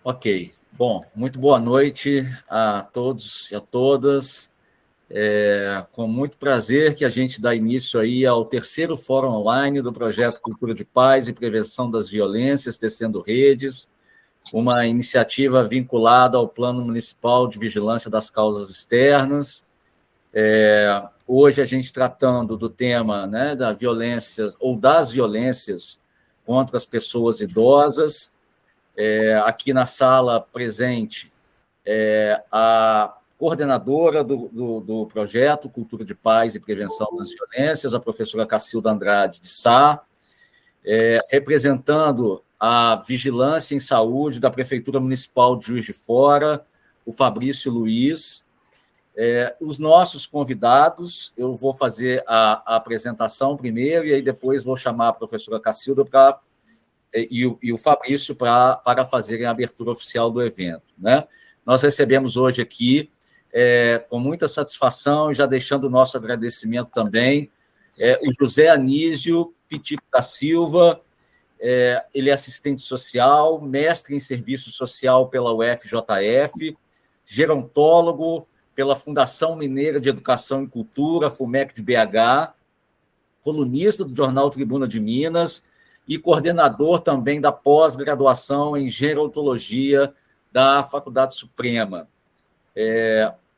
Ok. Bom, muito boa noite a todos e a todas. Com muito prazer que a gente dá início aí ao terceiro Fórum Online do projeto Cultura de Paz e Prevenção das Violências, Tecendo Redes, uma iniciativa vinculada ao Plano Municipal de Vigilância das Causas Externas. Hoje a gente tratando do tema, né, da violência ou das violências contra as pessoas idosas. Aqui na sala presente a coordenadora do projeto Cultura de Paz e Prevenção das Violências, a professora Cacilda Andrade de Sá, representando a Vigilância em Saúde da Prefeitura Municipal de Juiz de Fora, o Fabrício Luiz. Os nossos convidados, eu vou fazer a apresentação primeiro, e aí depois vou chamar a professora Cacilda e o Fabrício para fazerem a abertura oficial do evento, né? Nós recebemos hoje aqui, com muita satisfação, e já deixando o nosso agradecimento também, o José Anísio Pitico da Silva. Ele é assistente social, mestre em serviço social pela UFJF, gerontólogo pela Fundação Mineira de Educação e Cultura, FUMEC de BH, colunista do jornal Tribuna de Minas e coordenador também da pós-graduação em gerontologia da Faculdade Suprema.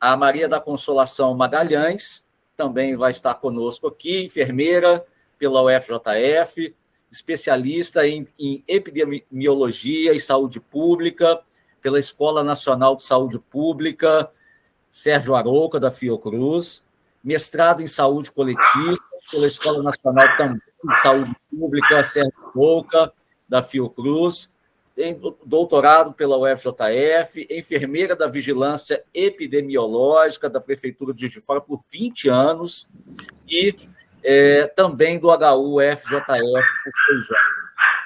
A Maria da Consolação Magalhães também vai estar conosco aqui, enfermeira pela UFJF, especialista em epidemiologia e saúde pública pela Escola Nacional de Saúde Pública, Sérgio Arouca, da Fiocruz, mestrado em saúde coletiva pela Escola Nacional também de Saúde Pública, Sérgio Arouca, da Fiocruz, tem doutorado pela UFJF, enfermeira da Vigilância Epidemiológica da Prefeitura de Juiz de Fora por 20 anos e também do HU-FJF por 6 anos.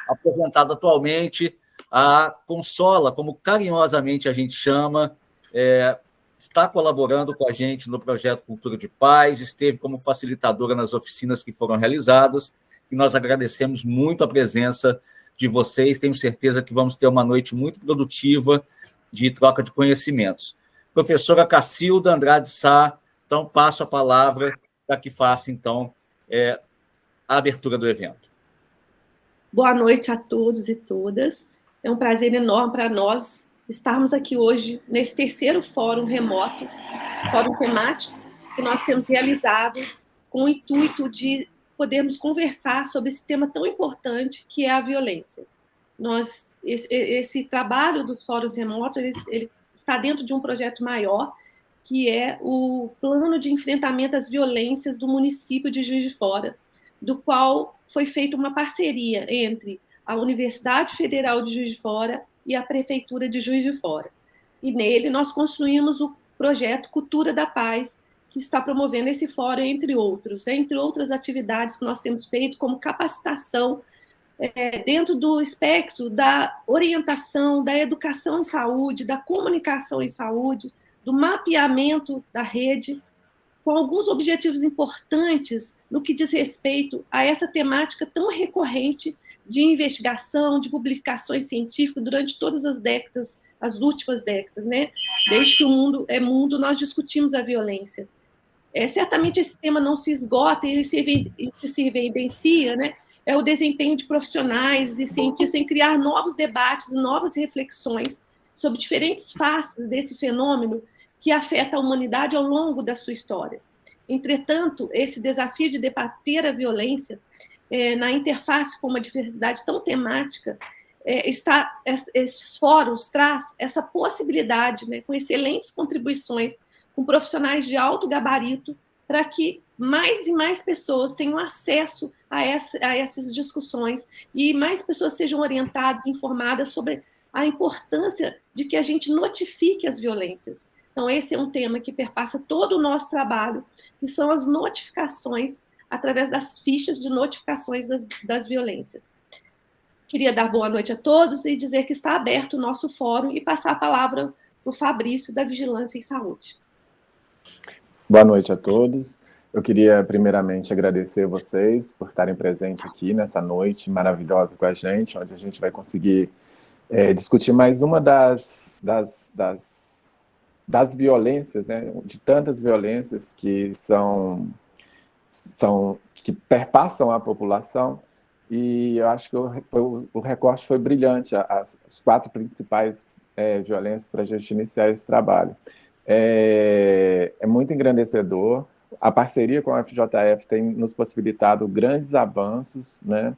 Aposentada atualmente, a Consola, como carinhosamente a gente chama, está colaborando com a gente no projeto Cultura de Paz, esteve como facilitadora nas oficinas que foram realizadas, e nós agradecemos muito a presença de vocês, tenho certeza que vamos ter uma noite muito produtiva de troca de conhecimentos. Professora Cacilda Andrade Sá, então passo a palavra para que faça, então, a abertura do evento. Boa noite a todos e todas. É um prazer enorme para nós estarmos aqui hoje nesse terceiro fórum remoto, fórum temático, que nós temos realizado com o intuito de podermos conversar sobre esse tema tão importante que é a violência. Esse trabalho dos fóruns remotos ele está dentro de um projeto maior, que é o Plano de Enfrentamento às Violências do município de Juiz de Fora, do qual foi feita uma parceria entre a Universidade Federal de Juiz de Fora e a Prefeitura de Juiz de Fora. E nele nós construímos o projeto Cultura da Paz, que está promovendo esse fórum, entre outras atividades que nós temos feito, como capacitação dentro do espectro da orientação, da educação em saúde, da comunicação em saúde, do mapeamento da rede, com alguns objetivos importantes no que diz respeito a essa temática tão recorrente de investigação, de publicações científicas durante todas as décadas, as últimas décadas, né? Desde que o mundo é mundo, nós discutimos a violência. Certamente esse tema não se esgota, ele se evidencia, né? É o desempenho de profissionais e cientistas em criar novos debates, novas reflexões sobre diferentes faces desse fenômeno que afeta a humanidade ao longo da sua história. Entretanto, esse desafio de debater a violência na interface com uma diversidade tão temática, esses fóruns traz essa possibilidade, né, com excelentes contribuições, com profissionais de alto gabarito, para que mais e mais pessoas tenham acesso a essas discussões e mais pessoas sejam orientadas, informadas sobre a importância de que a gente notifique as violências. Então, esse é um tema que perpassa todo o nosso trabalho, que são as notificações através das fichas de notificações das violências. Queria dar boa noite a todos e dizer que está aberto o nosso fórum e passar a palavra para o Fabrício, da Vigilância em Saúde. Boa noite a todos. Eu queria, primeiramente, agradecer a vocês por estarem presentes aqui nessa noite maravilhosa com a gente, onde a gente vai conseguir discutir mais uma das violências, né, de tantas violências que que perpassam a população, e eu acho que o recorte foi brilhante, as 4 principais violências para a gente iniciar esse trabalho. É muito engrandecedor. A parceria com a FJF tem nos possibilitado grandes avanços, né?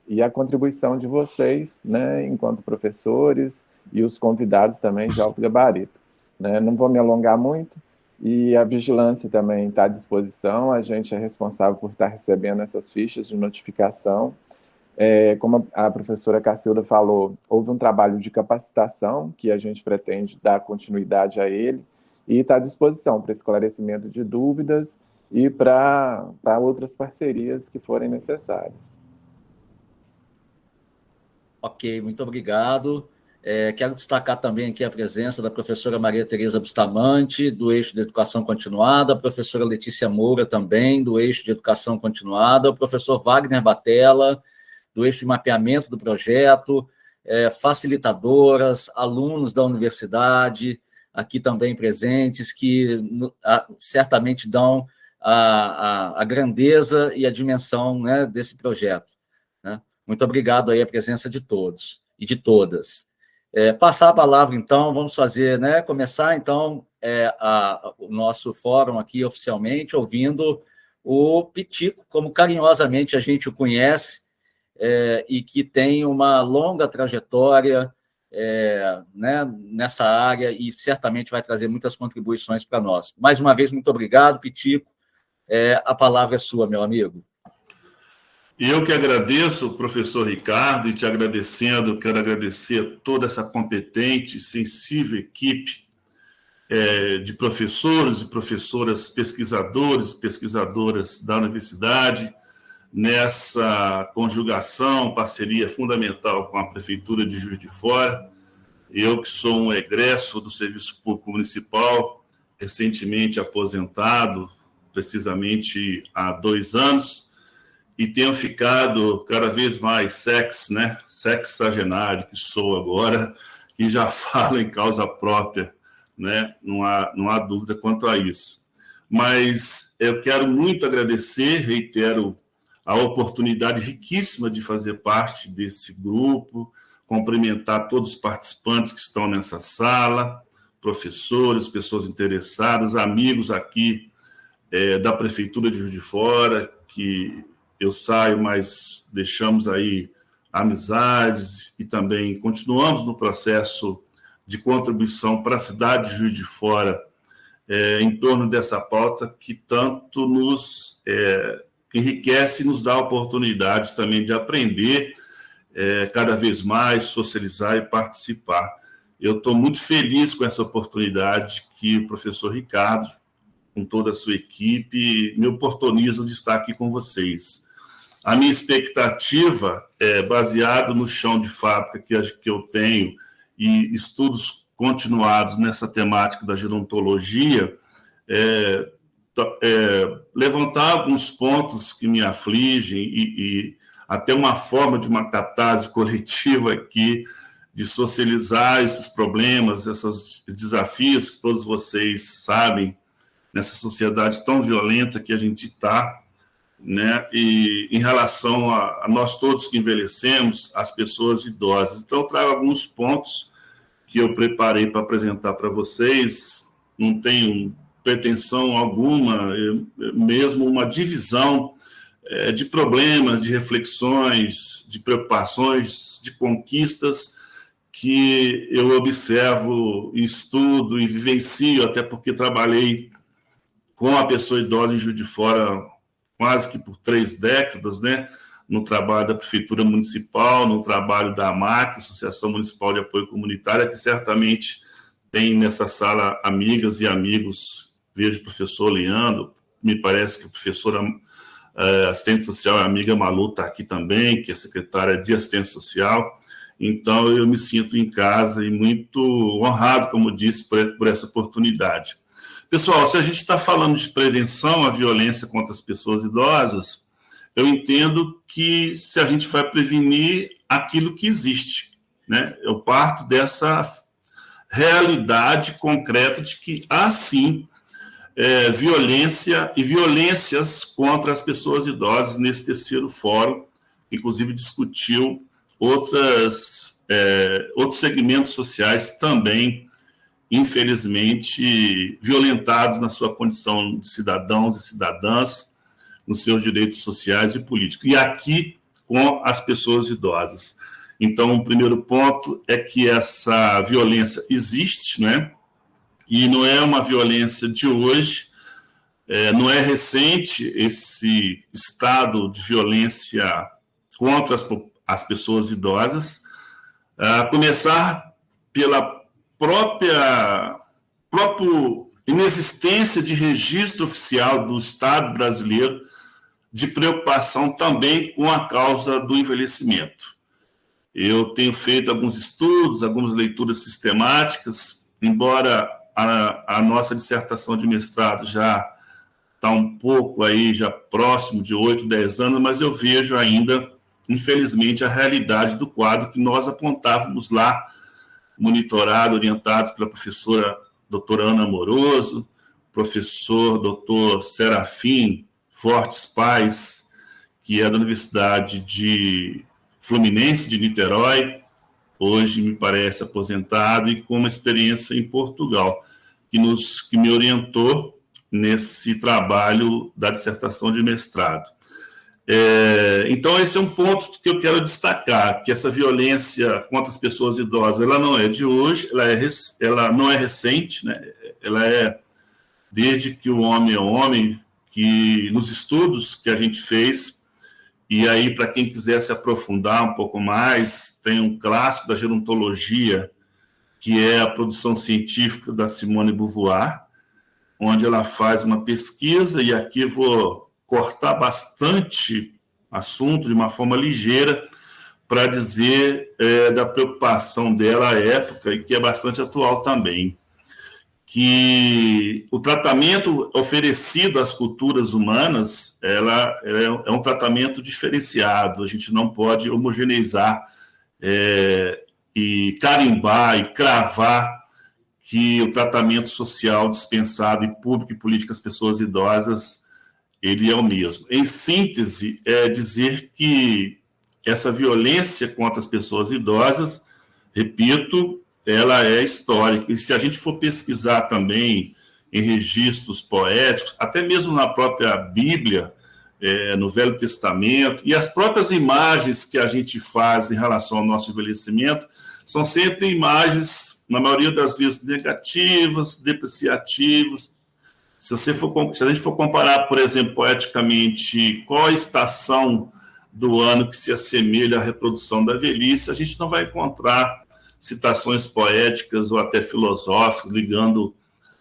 E a contribuição de vocês, né, enquanto professores, e os convidados também de alto gabarito, né? Não vou me alongar muito, e a vigilância também está à disposição, a gente é responsável por estar recebendo essas fichas de notificação. Como a professora Cacilda falou, houve um trabalho de capacitação que a gente pretende dar continuidade a ele, e está à disposição para esclarecimento de dúvidas e para outras parcerias que forem necessárias. Ok, muito obrigado. Quero destacar também aqui a presença da professora Maria Tereza Bustamante, do Eixo de Educação Continuada, a professora Letícia Moura também, do Eixo de Educação Continuada, o professor Wagner Batella, do Eixo de Mapeamento do Projeto, facilitadoras, alunos da universidade, aqui também presentes, que certamente dão a grandeza e a dimensão, né, desse projeto, né? Muito obrigado aí a presença de todos e de todas. Passar a palavra, então, vamos fazer, né, começar, então, o nosso fórum aqui oficialmente, ouvindo o Pitico, como carinhosamente a gente o conhece, e que tem uma longa trajetória né, nessa área e certamente vai trazer muitas contribuições para nós. Mais uma vez, muito obrigado, Pitico. A palavra é sua, meu amigo. Eu que agradeço, professor Ricardo, e te agradecendo, quero agradecer toda essa competente, sensível equipe de professores e professoras, pesquisadores e pesquisadoras da universidade, nessa conjugação, parceria fundamental com a Prefeitura de Juiz de Fora. Eu que sou um egresso do Serviço Público Municipal, recentemente aposentado, precisamente há 2 anos, e tenho ficado cada vez mais sexagenário que sou agora, que já falo em causa própria, né? Não há dúvida quanto a isso. Mas eu quero muito agradecer, reitero, a oportunidade riquíssima de fazer parte desse grupo, cumprimentar todos os participantes que estão nessa sala, professores, pessoas interessadas, amigos aqui da Prefeitura de Juiz de Fora, que eu saio, mas deixamos aí amizades e também continuamos no processo de contribuição para a cidade de Juiz de Fora em torno dessa pauta que tanto nos enriquece e nos dá a oportunidade também de aprender cada vez mais, socializar e participar. Eu estou muito feliz com essa oportunidade que o professor Ricardo, com toda a sua equipe, me oportunizam de estar aqui com vocês. A minha expectativa, baseado no chão de fábrica que eu tenho e estudos continuados nessa temática da gerontologia, levantar alguns pontos que me afligem e até uma forma de uma catarse coletiva aqui, de socializar esses problemas, esses desafios que todos vocês sabem, nessa sociedade tão violenta que a gente está, né? E em relação a nós todos que envelhecemos, as pessoas idosas. Então, eu trago alguns pontos que eu preparei para apresentar para vocês, não tenho pretensão alguma, mesmo uma divisão de problemas, de reflexões, de preocupações, de conquistas que eu observo, estudo e vivencio, até porque trabalhei com a pessoa idosa em Juiz de Fora quase que por 3 décadas, né? No trabalho da Prefeitura Municipal, no trabalho da AMAC, Associação Municipal de Apoio Comunitário, que certamente tem nessa sala amigas e amigos. Vejo o professor Leandro, me parece que a professora assistente social, a amiga Malu, está aqui também, que é secretária de assistência social. Então, eu me sinto em casa e muito honrado, como disse, por essa oportunidade. Pessoal, se a gente está falando de prevenção à violência contra as pessoas idosas, eu entendo que se a gente vai prevenir aquilo que existe, né? Eu parto dessa realidade concreta de que há, sim, violência e violências contra as pessoas idosas nesse terceiro fórum, inclusive discutiu outros segmentos sociais também, infelizmente, violentados na sua condição de cidadãos e cidadãs, nos seus direitos sociais e políticos. E aqui, com as pessoas idosas. Então, o primeiro ponto é que essa violência existe, né? E não é uma violência de hoje, não é recente esse estado de violência contra as pessoas idosas, a começar pela própria inexistência de registro oficial do Estado brasileiro de preocupação também com a causa do envelhecimento. Eu tenho feito alguns estudos, algumas leituras sistemáticas, embora a nossa dissertação de mestrado já está um pouco aí, já próximo de 8, 10 anos, mas eu vejo ainda, infelizmente, a realidade do quadro que nós apontávamos lá, monitorado, orientados pela professora doutora Ana Amoroso, professor doutor Serafim Fortes Paz, que é da Universidade de Fluminense de Niterói, hoje me parece aposentado e com uma experiência em Portugal, que me orientou nesse trabalho da dissertação de mestrado. Então, esse é um ponto que eu quero destacar, que essa violência contra as pessoas idosas, ela não é de hoje, ela não é recente, né? Ela é desde que o homem é homem, que nos estudos que a gente fez, e aí, para quem quiser se aprofundar um pouco mais, tem um clássico da gerontologia, que é a produção científica da Simone de Beauvoir, onde ela faz uma pesquisa, e aqui vou cortar bastante assunto de uma forma ligeira, para dizer da preocupação dela à época, e que é bastante atual também, que o tratamento oferecido às culturas humanas é um tratamento diferenciado, a gente não pode homogeneizar e carimbar e cravar que o tratamento social dispensado em público e político às pessoas idosas, ele é o mesmo. Em síntese, é dizer que essa violência contra as pessoas idosas, repito, ela é histórica. E se a gente for pesquisar também em registros poéticos, até mesmo na própria Bíblia, no Velho Testamento, e as próprias imagens que a gente faz em relação ao nosso envelhecimento, são sempre imagens, na maioria das vezes, negativas, depreciativas. Se a gente for comparar, por exemplo, poeticamente, qual a estação do ano que se assemelha à reprodução da velhice, a gente não vai encontrar citações poéticas ou até filosóficas ligando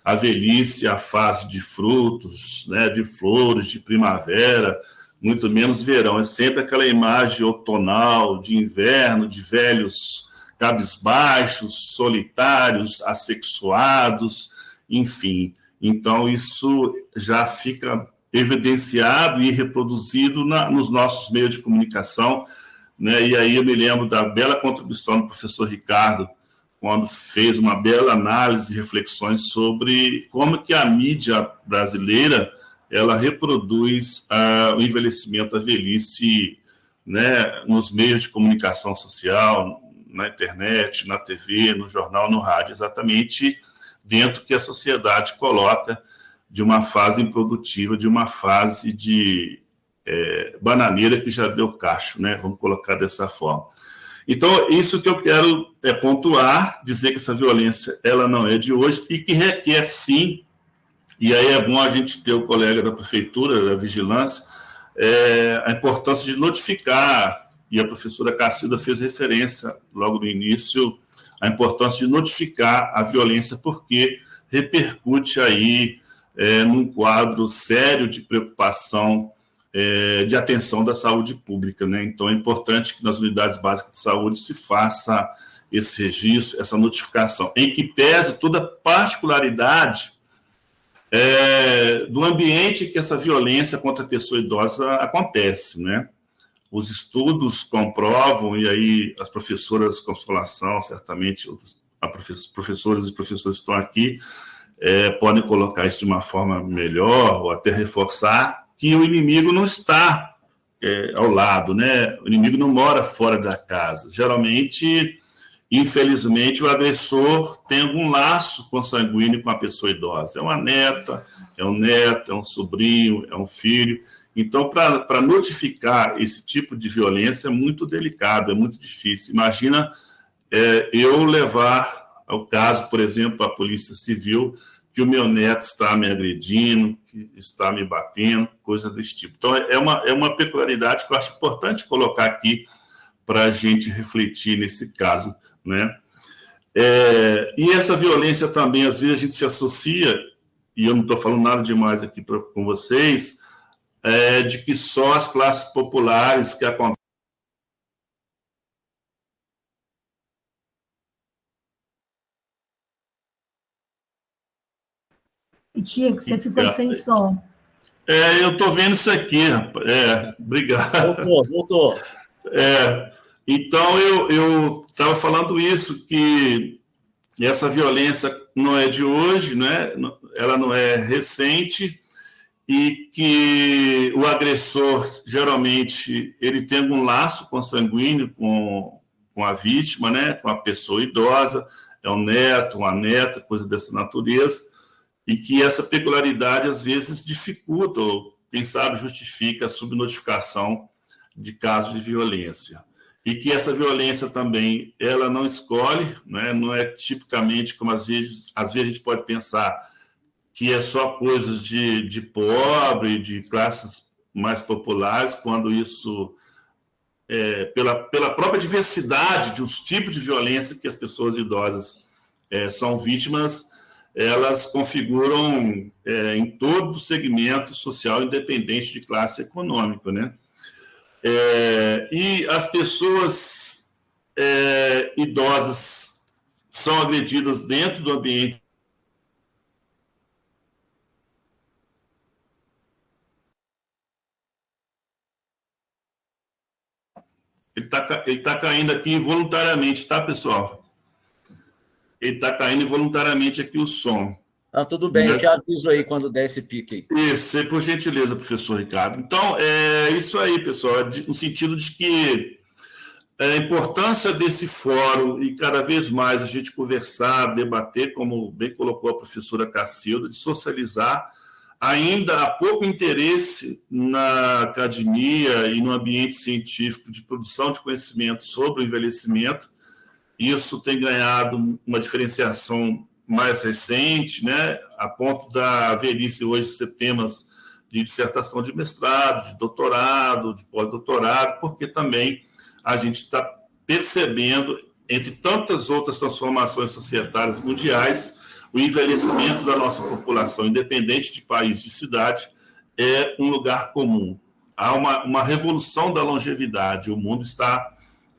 a velhice à fase de frutos, né, de flores, de primavera, muito menos verão. É sempre aquela imagem outonal, de inverno, de velhos cabisbaixos, solitários, assexuados, enfim. Então, isso já fica evidenciado e reproduzido nos nossos meios de comunicação, né? E aí eu me lembro da bela contribuição do professor Ricardo, quando fez uma bela análise e reflexões sobre como que a mídia brasileira ela reproduz o envelhecimento, a velhice, né, nos meios de comunicação social, na internet, na TV, no jornal, no rádio, exatamente dentro que a sociedade coloca de uma fase improdutiva, de uma fase de bananeira que já deu cacho, né? Vamos colocar dessa forma. Então, isso que eu quero pontuar, dizer que essa violência ela não é de hoje e que requer, sim, e aí é bom a gente ter o colega da prefeitura, da vigilância, a importância de notificar, e a professora Cacilda fez referência logo no início, a importância de notificar a violência, porque repercute aí num quadro sério de preocupação, de atenção da saúde pública, né? Então, é importante que nas unidades básicas de saúde se faça esse registro, essa notificação, em que pese toda particularidade do ambiente que essa violência contra a pessoa idosa acontece, né? Os estudos comprovam, e aí as professoras Consolação, certamente, outros professores e professores que estão aqui, podem colocar isso de uma forma melhor, ou até reforçar, que o inimigo não está ao lado, né? O inimigo não mora fora da casa. Geralmente, infelizmente, o agressor tem algum laço consanguíneo com a pessoa idosa. É uma neta, é um neto, é um sobrinho, é um filho. Então, para notificar esse tipo de violência é muito delicado, é muito difícil. Imagina eu levar ao caso, por exemplo, a Polícia Civil, que o meu neto está me agredindo, que está me batendo, coisa desse tipo. Então, é uma peculiaridade que eu acho importante colocar aqui para a gente refletir nesse caso, né? E essa violência também, às vezes, a gente se associa, e eu não estou falando nada demais aqui com vocês, de que só as classes populares que acontecem. Tiago, você ficou sem som. Eu estou vendo isso aqui, rapaz. Obrigado. Voltou. Então, eu estava falando isso, que essa violência não é de hoje, né? Ela não é recente, e que o agressor, geralmente, ele tem algum laço consanguíneo com a vítima, né? Com a pessoa idosa, é um neto, uma neta, coisa dessa natureza, e que essa peculiaridade, às vezes, dificulta, ou, quem sabe, justifica a subnotificação de casos de violência. E que essa violência também, ela não escolhe, né? Não é tipicamente, como às vezes a gente pode pensar, que é só coisas de pobre, de classes mais populares, quando isso pela própria diversidade dos tipos de violência que as pessoas idosas são vítimas, elas configuram em todo o segmento social, independente de classe econômica, né? E as pessoas idosas são agredidas dentro do ambiente. Ele tá caindo aqui involuntariamente, tá, pessoal? Ele está caindo involuntariamente aqui o som. Tudo bem, eu te aviso aí quando der esse pique aí. Isso, por gentileza, professor Ricardo. Então, é isso aí, pessoal, no sentido de que a importância desse fórum e cada vez mais a gente conversar, debater, como bem colocou a professora Cacilda, de socializar. Ainda há pouco interesse na academia e no ambiente científico de produção de conhecimento sobre o envelhecimento. Isso tem ganhado uma diferenciação mais recente, né, a ponto da velhice hoje ser temas de dissertação de mestrado, de doutorado, de pós-doutorado, porque também a gente está percebendo, entre tantas outras transformações societárias mundiais, o envelhecimento da nossa população, independente de país, de cidade, é um lugar comum. Há uma revolução da longevidade, o mundo está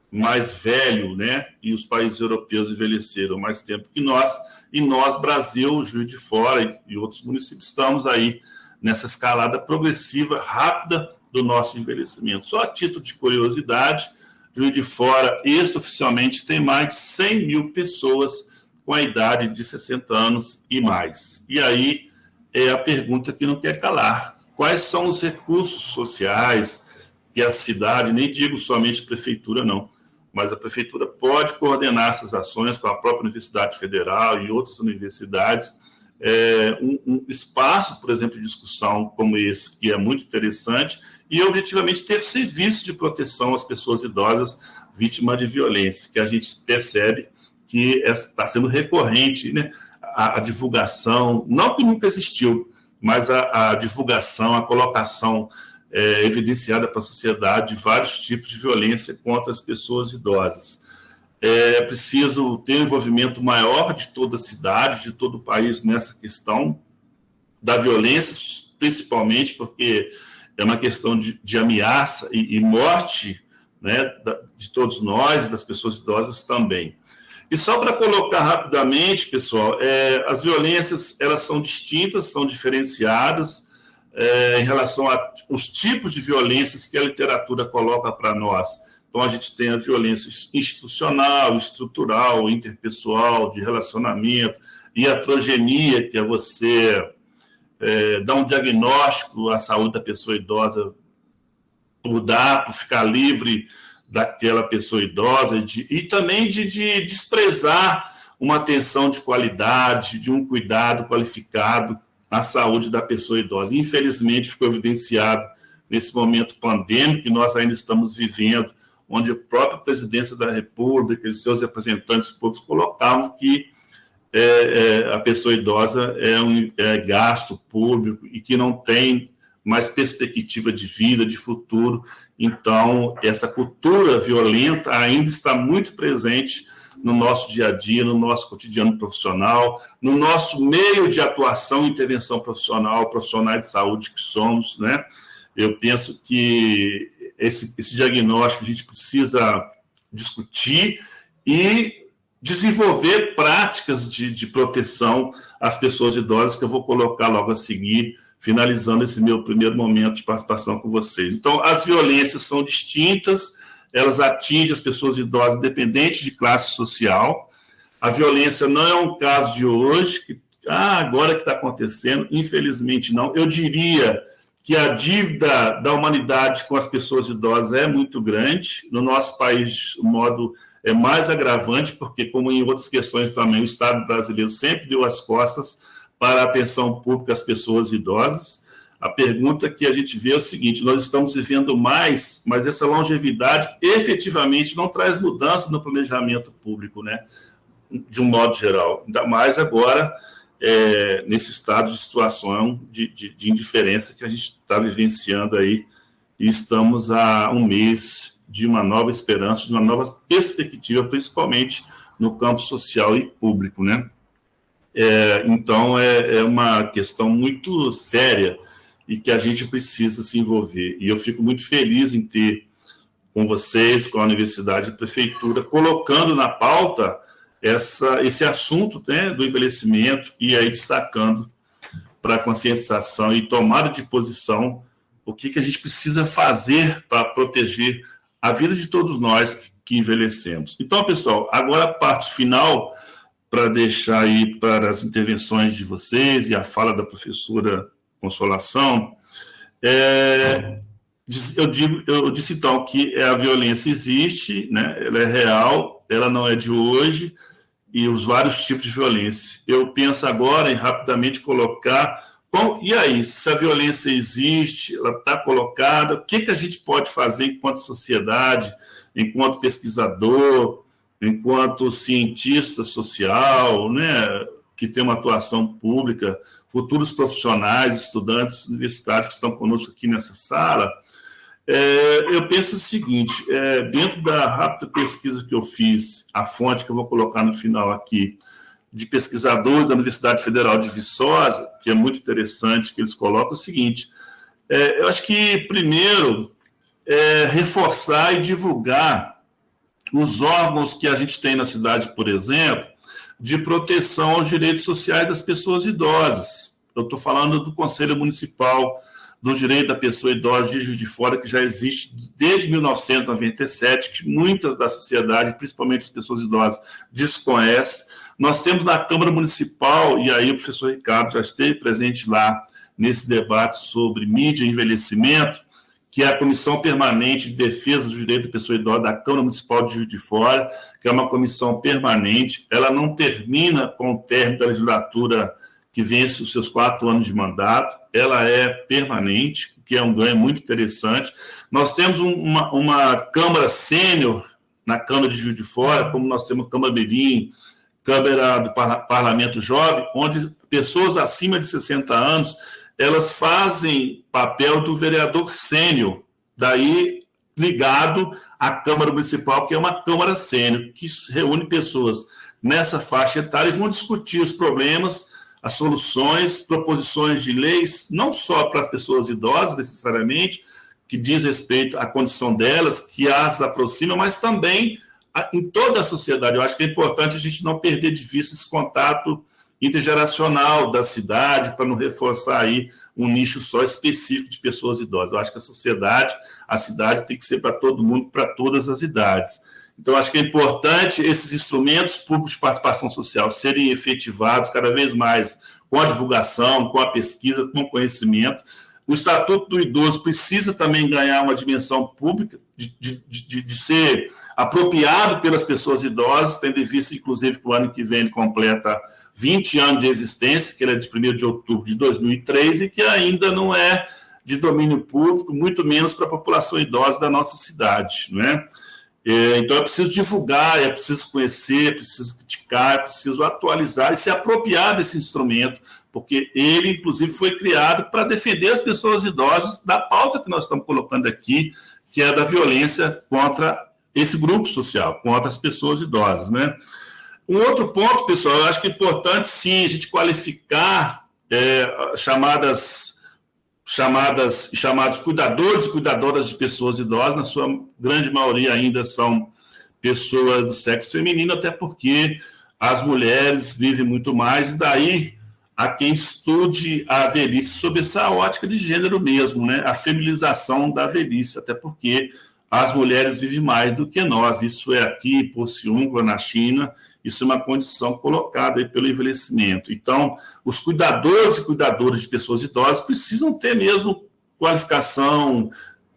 mais velho, né? E os países europeus envelheceram mais tempo que nós, e nós, Brasil, Juiz de Fora e outros municípios, estamos aí nessa escalada progressiva, rápida do nosso envelhecimento. Só a título de curiosidade, Juiz de Fora, extraoficialmente, tem mais de 100 mil pessoas com a idade de 60 anos e mais. E aí é a pergunta que não quer calar. Quais são os recursos sociais que a cidade, nem digo somente a prefeitura, não, mas a prefeitura pode coordenar essas ações com a própria Universidade Federal e outras universidades. Um espaço, por exemplo, de discussão como esse, que é muito interessante, e objetivamente ter serviço de proteção às pessoas idosas vítimas de violência, que a gente percebe que está sendo recorrente, né? A divulgação, não que nunca existiu, mas a divulgação, a colocação evidenciada para a sociedade de vários tipos de violência contra as pessoas idosas. É preciso ter um envolvimento maior de toda a cidade, de todo o país nessa questão da violência, principalmente porque é uma questão de ameaça e morte, né, de todos nós, das pessoas idosas também. E só para colocar rapidamente, pessoal, as violências elas são distintas, são diferenciadas em relação aos tipos de violências que a literatura coloca para nós. Então, a gente tem a violência institucional, estrutural, interpessoal, de relacionamento, iatrogenia, que é você dar um diagnóstico à saúde da pessoa idosa por ficar livre daquela pessoa idosa, e também de desprezar uma atenção de qualidade, de um cuidado qualificado à saúde da pessoa idosa. Infelizmente, ficou evidenciado nesse momento pandêmico que nós ainda estamos vivendo, onde a própria presidência da República e seus representantes públicos colocavam que a pessoa idosa é gasto público e que não tem mais perspectiva de vida, de futuro. Então, essa cultura violenta ainda está muito presente no nosso dia a dia, no nosso cotidiano profissional, no nosso meio de atuação e intervenção profissional, profissionais de saúde que somos, né? Eu penso que esse diagnóstico a gente precisa discutir e desenvolver práticas de proteção às pessoas idosas, que eu vou colocar logo a seguir, finalizando esse meu primeiro momento de participação com vocês. Então, as violências são distintas, elas atingem as pessoas idosas independente de classe social. A violência não é um caso de hoje, agora que está acontecendo, infelizmente não. Eu diria que a dívida da humanidade com as pessoas idosas é muito grande. No nosso país, o modo é mais agravante, porque, como em outras questões também, o Estado brasileiro sempre deu as costas para a atenção pública às pessoas idosas. A pergunta que a gente vê é o seguinte: nós estamos vivendo mais, mas essa longevidade efetivamente não traz mudança no planejamento público, né? De um modo geral. Ainda mais agora, nesse estado de situação de indiferença que a gente está vivenciando aí, e estamos há um mês de uma nova esperança, de uma nova perspectiva, principalmente no campo social e público, né? Então, é uma questão muito séria e que a gente precisa se envolver. E eu fico muito feliz em ter com vocês, com a Universidade e a Prefeitura, colocando na pauta esse assunto, né, do envelhecimento, e aí destacando para a conscientização e tomada de posição o que a gente precisa fazer para proteger a vida de todos nós que envelhecemos. Então, pessoal, agora a parte final, para deixar aí para as intervenções de vocês e a fala da professora Consolação, eu disse então que a violência existe, né? Ela é real, ela não é de hoje, e os vários tipos de violência. Eu penso agora em rapidamente colocar, e aí, se a violência existe, ela está colocada, o que a gente pode fazer enquanto sociedade, enquanto pesquisador, enquanto cientista social, né, que tem uma atuação pública, futuros profissionais, estudantes universitários que estão conosco aqui nessa sala. Eu penso o seguinte: dentro da rápida pesquisa que eu fiz, a fonte que eu vou colocar no final aqui, de pesquisadores da Universidade Federal de Viçosa, que é muito interessante, que eles colocam o seguinte: eu acho que, primeiro, reforçar e divulgar os órgãos que a gente tem na cidade, por exemplo, de proteção aos direitos sociais das pessoas idosas. Eu estou falando do Conselho Municipal do Direito da Pessoa Idosa de Juiz de Fora, que já existe desde 1997, que muitas da sociedade, principalmente as pessoas idosas, desconhecem. Nós temos na Câmara Municipal, e aí o professor Ricardo já esteve presente lá nesse debate sobre mídia e envelhecimento, que é a Comissão Permanente de Defesa do Direito da Pessoa Idosa da Câmara Municipal de Juiz de Fora, que é uma comissão permanente. Ela não termina com o término da legislatura que vence os seus 4 anos de mandato, ela é permanente, que é um ganho muito interessante. Nós temos uma Câmara Sênior na Câmara de Juiz de Fora, como nós temos Câmara Mirim, Câmara do Parlamento Jovem, onde pessoas acima de 60 anos, elas fazem papel do vereador sênior, daí ligado à Câmara Municipal, que é uma Câmara Sênior, que reúne pessoas nessa faixa etária e vão discutir os problemas, as soluções, proposições de leis, não só para as pessoas idosas, necessariamente, que diz respeito à condição delas, que as aproxima, mas também em toda a sociedade. Eu acho que é importante a gente não perder de vista esse contato intergeracional da cidade, para não reforçar aí um nicho só específico de pessoas idosas. Eu acho que a cidade tem que ser para todo mundo, para todas as idades. Então, acho que é importante esses instrumentos públicos de participação social serem efetivados cada vez mais com a divulgação, com a pesquisa, com o conhecimento. O Estatuto do Idoso precisa também ganhar uma dimensão pública, de ser apropriado pelas pessoas idosas, tendo em vista, inclusive, que o ano que vem ele completa 20 anos de existência, que ele é de 1º de outubro de 2003, e que ainda não é de domínio público, muito menos para a população idosa da nossa cidade, não é? Então, é preciso divulgar, é preciso conhecer, é preciso criticar, é preciso atualizar e se apropriar desse instrumento, porque ele, inclusive, foi criado para defender as pessoas idosas da pauta que nós estamos colocando aqui, que é da violência contra esse grupo social, contra as pessoas idosas, né? Um outro ponto, pessoal, eu acho que é importante, sim, a gente qualificar chamados cuidadores e cuidadoras de pessoas idosas, na sua grande maioria ainda são pessoas do sexo feminino, até porque as mulheres vivem muito mais, e daí a quem estude a velhice sob essa ótica de gênero mesmo, né? A feminização da velhice, até porque as mulheres vivem mais do que nós. Isso é aqui, por Ciúncula, na China, isso é uma condição colocada aí pelo envelhecimento. Então, os cuidadores e cuidadoras de pessoas idosas precisam ter mesmo qualificação,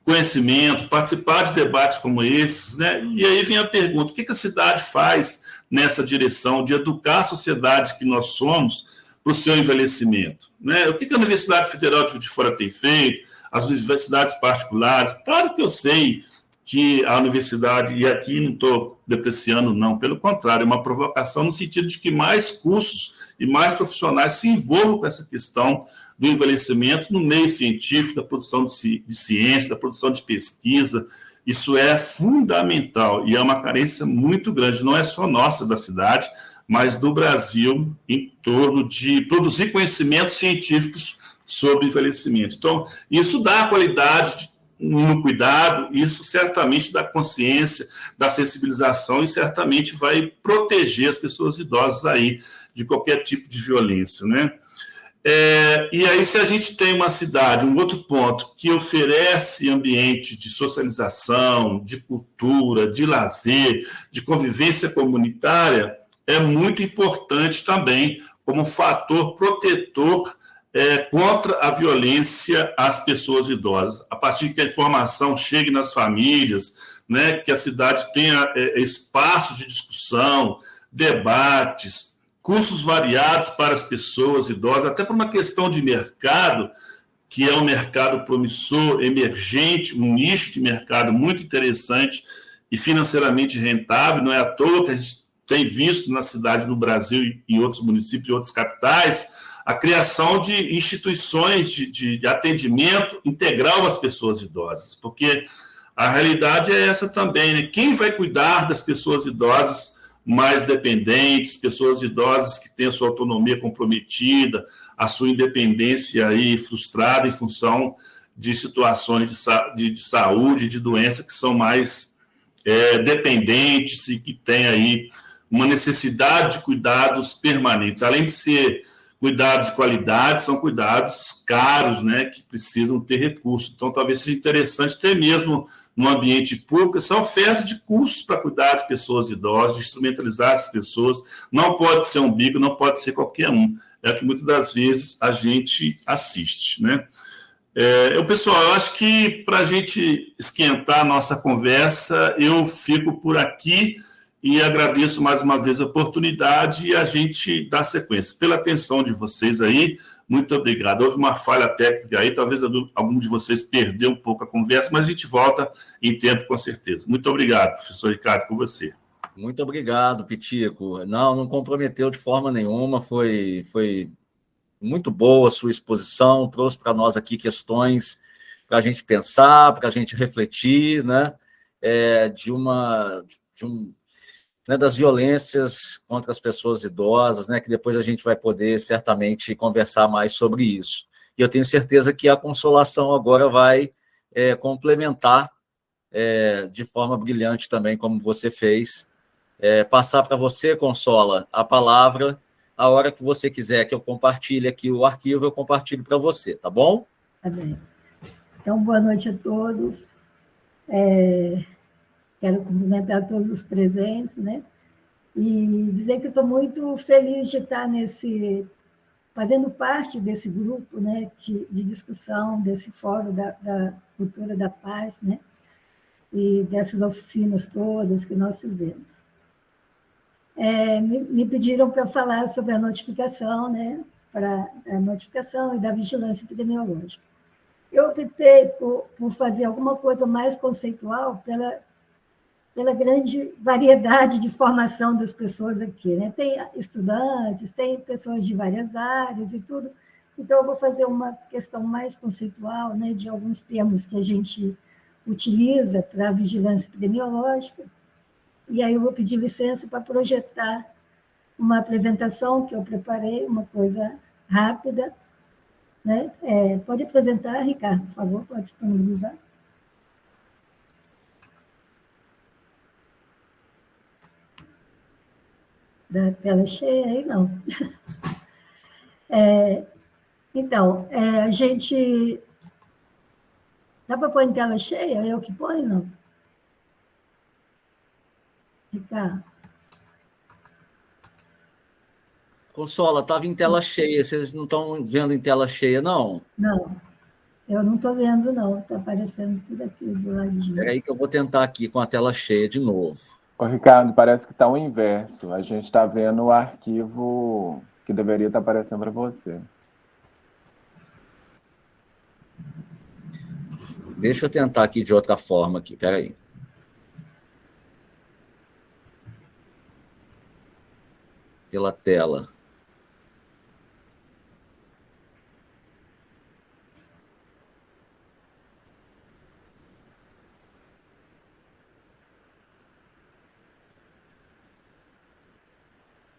conhecimento, participar de debates como esses, né? E aí vem a pergunta, o que a cidade faz nessa direção de educar a sociedade que nós somos para o seu envelhecimento, né? O que a Universidade Federal de Juiz de Fora tem feito, as universidades particulares? Claro que eu sei que a universidade, e aqui não estou depreciando, não, pelo contrário, é uma provocação no sentido de que mais cursos e mais profissionais se envolvam com essa questão do envelhecimento no meio científico, da produção de ciência, da produção de pesquisa. Isso é fundamental e é uma carência muito grande, não é só nossa da cidade, mas do Brasil, em torno de produzir conhecimentos científicos sobre envelhecimento. Então, isso dá qualidade no cuidado, isso certamente dá consciência, dá sensibilização e certamente vai proteger as pessoas idosas aí de qualquer tipo de violência, né? E aí, se a gente tem uma cidade, um outro ponto, que oferece ambiente de socialização, de cultura, de lazer, de convivência comunitária, é muito importante também como fator protetor contra a violência às pessoas idosas. A partir que a informação chegue nas famílias, né, que a cidade tenha espaços de discussão, debates, cursos variados para as pessoas idosas, até por uma questão de mercado, que é um mercado promissor, emergente, um nicho de mercado muito interessante e financeiramente rentável. Não é à toa que a gente tem visto na cidade, no Brasil e em outros municípios e outras capitais, a criação de instituições de atendimento integral às pessoas idosas, porque a realidade é essa também, né? Quem vai cuidar das pessoas idosas mais dependentes, pessoas idosas que têm a sua autonomia comprometida, a sua independência aí frustrada em função de situações de saúde, de doença que são mais dependentes e que têm aí uma necessidade de cuidados permanentes. Além de ser cuidados de qualidade, são cuidados caros, né, que precisam ter recursos. Então, talvez seja interessante ter mesmo no ambiente público essa oferta de cursos para cuidar de pessoas idosas, de instrumentalizar essas pessoas. Não pode ser um bico, não pode ser qualquer um. É o que muitas das vezes a gente assiste, né? Pessoal, eu acho que para a gente esquentar a nossa conversa, eu fico por aqui e agradeço mais uma vez a oportunidade e a gente dá sequência. Pela atenção de vocês aí, muito obrigado. Houve uma falha técnica aí, talvez algum de vocês perdeu um pouco a conversa, mas a gente volta em tempo com certeza. Muito obrigado, professor Ricardo, com você. Muito obrigado, Pitico. Não comprometeu de forma nenhuma, foi muito boa a sua exposição, trouxe para nós aqui questões para a gente pensar, para a gente refletir, né, das violências contra as pessoas idosas, né, que depois a gente vai poder certamente conversar mais sobre isso. E eu tenho certeza que a Consolação agora vai complementar de forma brilhante também, como você fez. Passar para você, Consola, a palavra, a hora que você quiser que eu compartilhe aqui o arquivo, eu compartilho para você, tá bom? Tá bem. Então, boa noite a todos. Quero cumprimentar todos os presentes, né? E dizer que estou muito feliz de estar fazendo parte desse grupo, né, de discussão, desse fórum da cultura da paz, né, e dessas oficinas todas que nós fizemos. Me pediram para falar sobre a notificação, né, para a notificação e da vigilância epidemiológica. Eu optei por fazer alguma coisa mais conceitual pela grande variedade de formação das pessoas aqui, né? Tem estudantes, tem pessoas de várias áreas e tudo. Então, eu vou fazer uma questão mais conceitual, né, de alguns termos que a gente utiliza para a vigilância epidemiológica. E aí eu vou pedir licença para projetar uma apresentação que eu preparei, uma coisa rápida, né? Pode apresentar, Ricardo, por favor, pode disponibilizar. Da tela cheia aí, não. Então, a gente... Dá para pôr em tela cheia? Eu que ponho, não? Ricardo. Consola, estava em tela cheia, vocês não estão vendo em tela cheia, não? Não, eu não estou vendo, não. Está aparecendo tudo aqui do ladinho. Espera aí que eu vou tentar aqui com a tela cheia de novo. Ô, Ricardo, parece que está o inverso. A gente está vendo o arquivo que deveria estar aparecendo para você. Deixa eu tentar aqui de outra forma aqui, espera aí. Pela tela.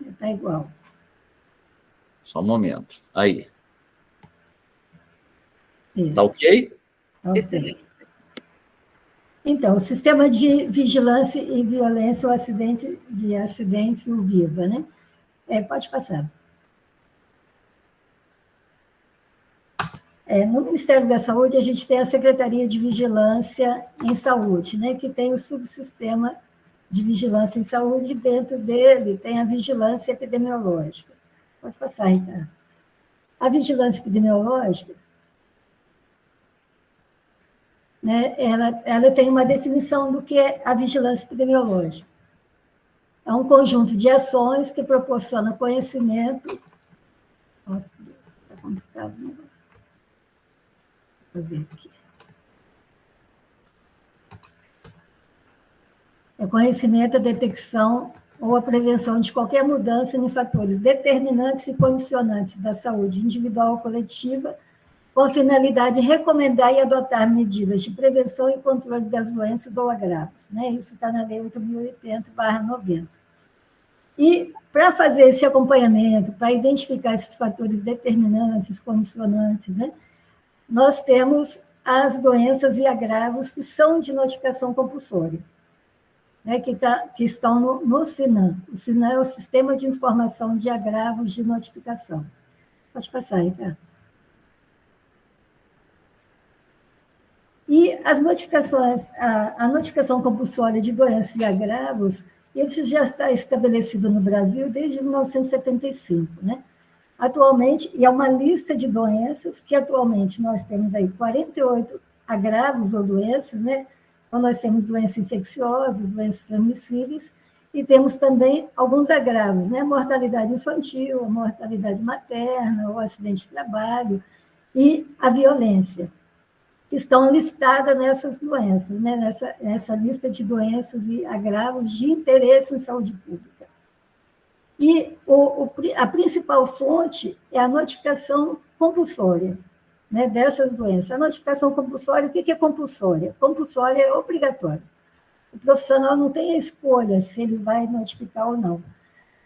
Está igual. Só um momento. Aí. Isso. Tá ok? Ok. Excelente. Então, o Sistema de Vigilância e Violência ou de Acidentes, o VIVA, né? Pode passar. No Ministério da Saúde, a gente tem a Secretaria de Vigilância em Saúde, né? Que tem o subsistema de vigilância em saúde, dentro dele tem a vigilância epidemiológica. Pode passar, Ricardo. A vigilância epidemiológica, né, ela tem uma definição do que é a vigilância epidemiológica. É um conjunto de ações que proporciona conhecimento... Nossa, está complicado o negócio. Vou fazer aqui. É conhecimento, a detecção ou a prevenção de qualquer mudança em fatores determinantes e condicionantes da saúde individual ou coletiva, com a finalidade de recomendar e adotar medidas de prevenção e controle das doenças ou agravos, né? Isso está na Lei 8.080/90. E, para fazer esse acompanhamento, para identificar esses fatores determinantes, condicionantes, né? Nós temos as doenças e agravos que são de notificação compulsória, né, que estão no SINAM. O SINAM é o Sistema de Informação de Agravos de Notificação. Pode passar, Ricardo. E as notificações, a notificação compulsória de doenças e agravos, isso já está estabelecido no Brasil desde 1975, né? Atualmente, e é uma lista de doenças que atualmente nós temos aí 48 agravos ou doenças, né? Então, nós temos doenças infecciosas, doenças transmissíveis, e temos também alguns agravos, né? Mortalidade infantil, a mortalidade materna, o acidente de trabalho e a violência, que estão listadas nessas doenças, né? Nessa lista de doenças e agravos de interesse em saúde pública. E a principal fonte é a notificação compulsória, né, dessas doenças. A notificação compulsória, o que é compulsória? Compulsória é obrigatória. O profissional não tem a escolha se ele vai notificar ou não.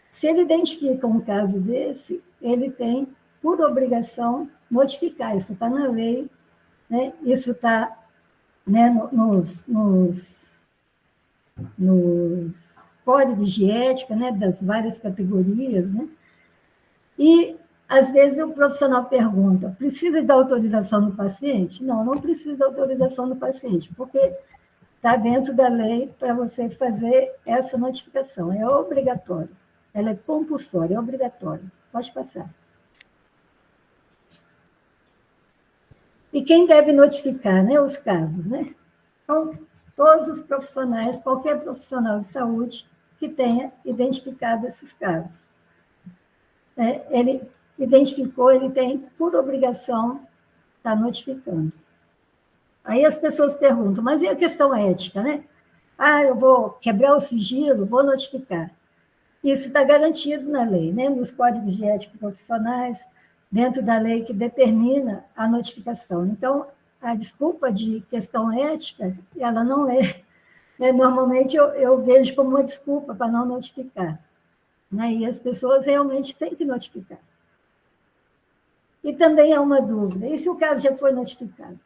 Se ele identifica um caso desse, ele tem, por obrigação, notificar. Isso está na lei, né? Isso está né, nos códigos de ética, né, das várias categorias, né? E, às vezes, o profissional pergunta, precisa da autorização do paciente? Não, não precisa da autorização do paciente, porque está dentro da lei para você fazer essa notificação. É obrigatório. Ela é compulsória, é obrigatória. Pode passar. E quem deve notificar, né, os casos, né? Então, todos os profissionais, qualquer profissional de saúde que tenha identificado esses casos. Ele identificou, ele tem, por obrigação, estar notificando. Aí as pessoas perguntam, mas e a questão ética, né? Ah, eu vou quebrar o sigilo, vou notificar. Isso está garantido na lei, né? Nos códigos de ética profissionais, dentro da lei que determina a notificação. Então, a desculpa de questão ética, ela não é. Né? Normalmente, eu vejo como uma desculpa para não notificar. Né? E as pessoas realmente têm que notificar. E também há uma dúvida, e se o caso já foi notificado?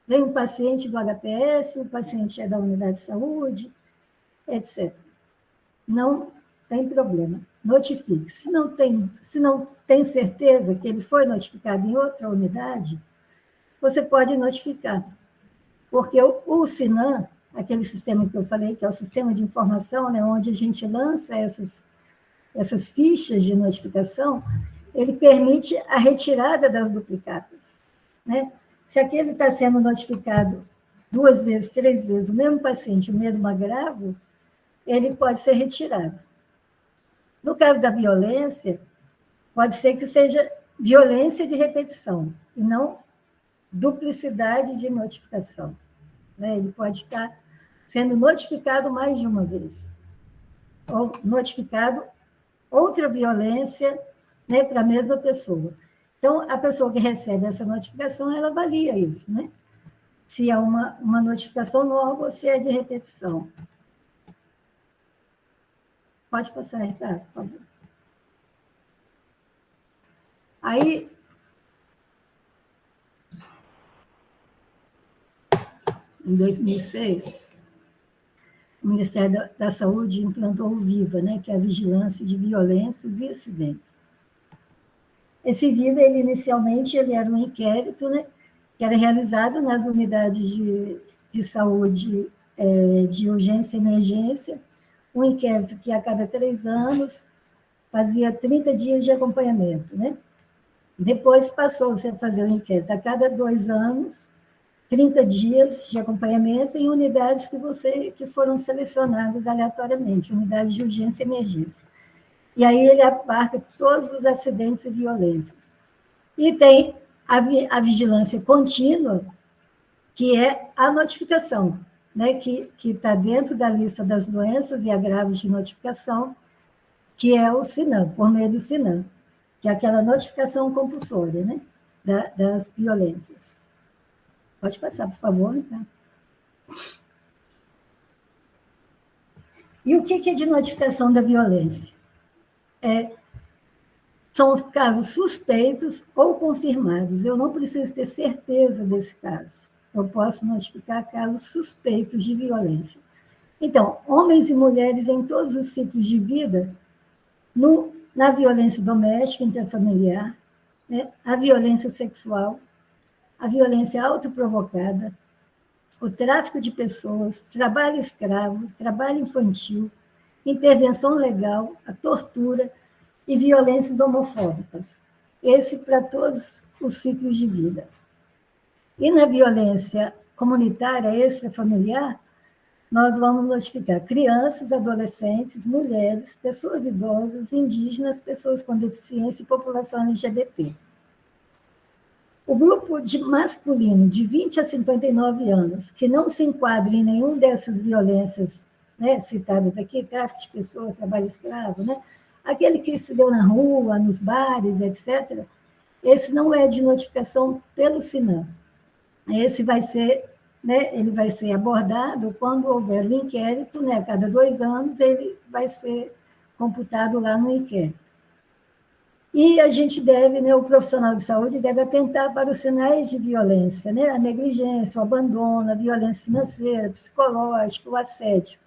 Vem um paciente do HPS, o paciente é da unidade de saúde, etc. Não tem problema, notifique. Se não tem certeza que ele foi notificado em outra unidade, você pode notificar. Porque o SINAM, aquele sistema que eu falei, que é o sistema de informação, né, onde a gente lança essas fichas de notificação, ele permite a retirada das duplicatas. Né? Se aquele está sendo notificado 2 vezes, 3 vezes, o mesmo paciente, o mesmo agravo, ele pode ser retirado. No caso da violência, pode ser que seja violência de repetição, e não duplicidade de notificação. Né? Ele pode estar sendo notificado mais de uma vez, ou notificado outra violência, né, para a mesma pessoa. Então, a pessoa que recebe essa notificação, ela avalia isso, né? Se é uma notificação nova ou se é de repetição. Pode passar, Ricardo, por favor. Aí, em 2006, o Ministério da Saúde implantou o VIVA, né, que é a Vigilância de Violências e Acidentes. Esse VIVA, inicialmente, ele era um inquérito, né, que era realizado nas unidades de saúde de urgência e emergência, um inquérito que a cada 3 anos fazia 30 dias de acompanhamento. Né? Depois passou-se a fazer o inquérito a cada 2 anos, 30 dias de acompanhamento em unidades que foram selecionadas aleatoriamente, unidades de urgência e emergência. E aí ele abarca todos os acidentes e violências. E tem a vigilância contínua, que é a notificação, né, que está dentro da lista das doenças e agravos de notificação, que é o SINAM, por meio do SINAM, que é aquela notificação compulsória, né, das violências. Pode passar, por favor, Ricardo. E o que é de notificação da violência? São os casos suspeitos ou confirmados. Eu não preciso ter certeza desse caso. Eu posso notificar casos suspeitos de violência. Então, homens e mulheres em todos os ciclos de vida, na violência doméstica, intrafamiliar, né, a violência sexual, a violência autoprovocada, o tráfico de pessoas, trabalho escravo, trabalho infantil, intervenção legal, a tortura e violências homofóbicas. Esse para todos os ciclos de vida. E na violência comunitária extrafamiliar, nós vamos notificar crianças, adolescentes, mulheres, pessoas idosas, indígenas, pessoas com deficiência e população LGBT. O grupo masculino de 20 a 59 anos, que não se enquadra em nenhuma dessas violências, né, citadas aqui, tráfico de pessoas, trabalho escravo, né, aquele que se deu na rua, nos bares, etc., esse não é de notificação pelo SINAM. Esse vai ser, né, ele vai ser abordado quando houver o inquérito, né, a cada 2 anos ele vai ser computado lá no inquérito. E a gente deve, né, o profissional de saúde deve atentar para os sinais de violência, né, a negligência, o abandono, a violência financeira, psicológica, o assédio,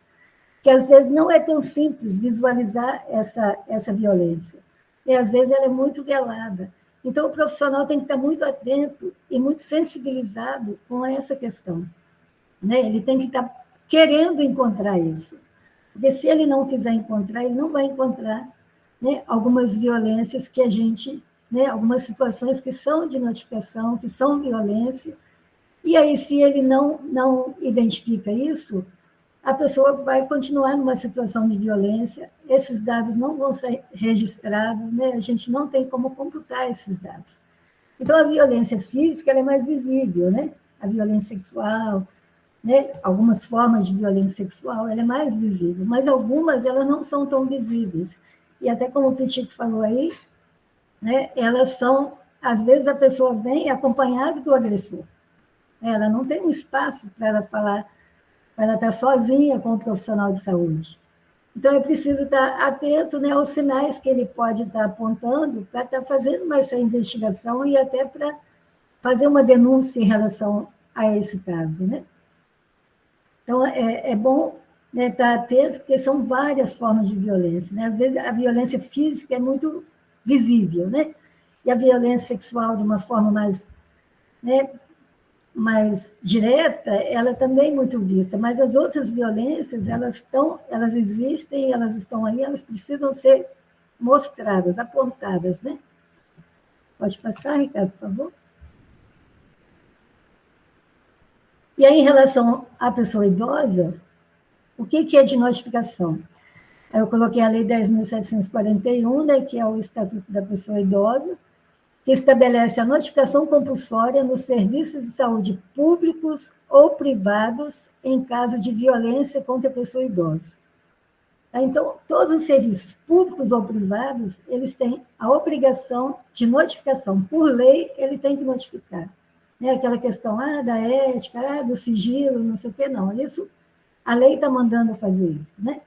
que às vezes não é tão simples visualizar essa violência. E às vezes ela é muito velada. Então, o profissional tem que estar muito atento e muito sensibilizado com essa questão, né? Ele tem que estar querendo encontrar isso. Porque se ele não quiser encontrar, ele não vai encontrar, né, algumas violências que a gente, né, algumas situações que são de notificação, que são violência. E aí, se ele não identifica isso, a pessoa vai continuar numa situação de violência, esses dados não vão ser registrados, né? A gente não tem como computar esses dados. Então, a violência física ela é mais visível, né? A violência sexual, né? Algumas formas de violência sexual, ela é mais visível, mas algumas elas não são tão visíveis. E até como o Petit falou aí, né? Elas são, às vezes a pessoa vem acompanhada do agressor. Ela não tem um espaço para ela falar, ela está sozinha com o profissional de saúde. Então, é preciso estar atento, né, aos sinais que ele pode estar apontando para estar fazendo essa investigação e até para fazer uma denúncia em relação a esse caso, né? Então, é bom, né, estar atento, porque são várias formas de violência, né? Às vezes, a violência física é muito visível, né? E a violência sexual, de uma forma mais, né, mais direta, ela também é muito vista, mas as outras violências, elas existem, elas estão aí, elas precisam ser mostradas, apontadas, né? Pode passar, Ricardo, por favor? E aí, em relação à pessoa idosa, o que é de notificação? Eu coloquei a Lei 10.741, né, que é o Estatuto da Pessoa Idosa, que estabelece a notificação compulsória nos serviços de saúde públicos ou privados em caso de violência contra a pessoa idosa. Então, todos os serviços públicos ou privados, eles têm a obrigação de notificação. Por lei, ele tem que notificar. Né? Aquela questão da ética, do sigilo, não sei o quê, não. Isso, a lei está mandando fazer isso, né?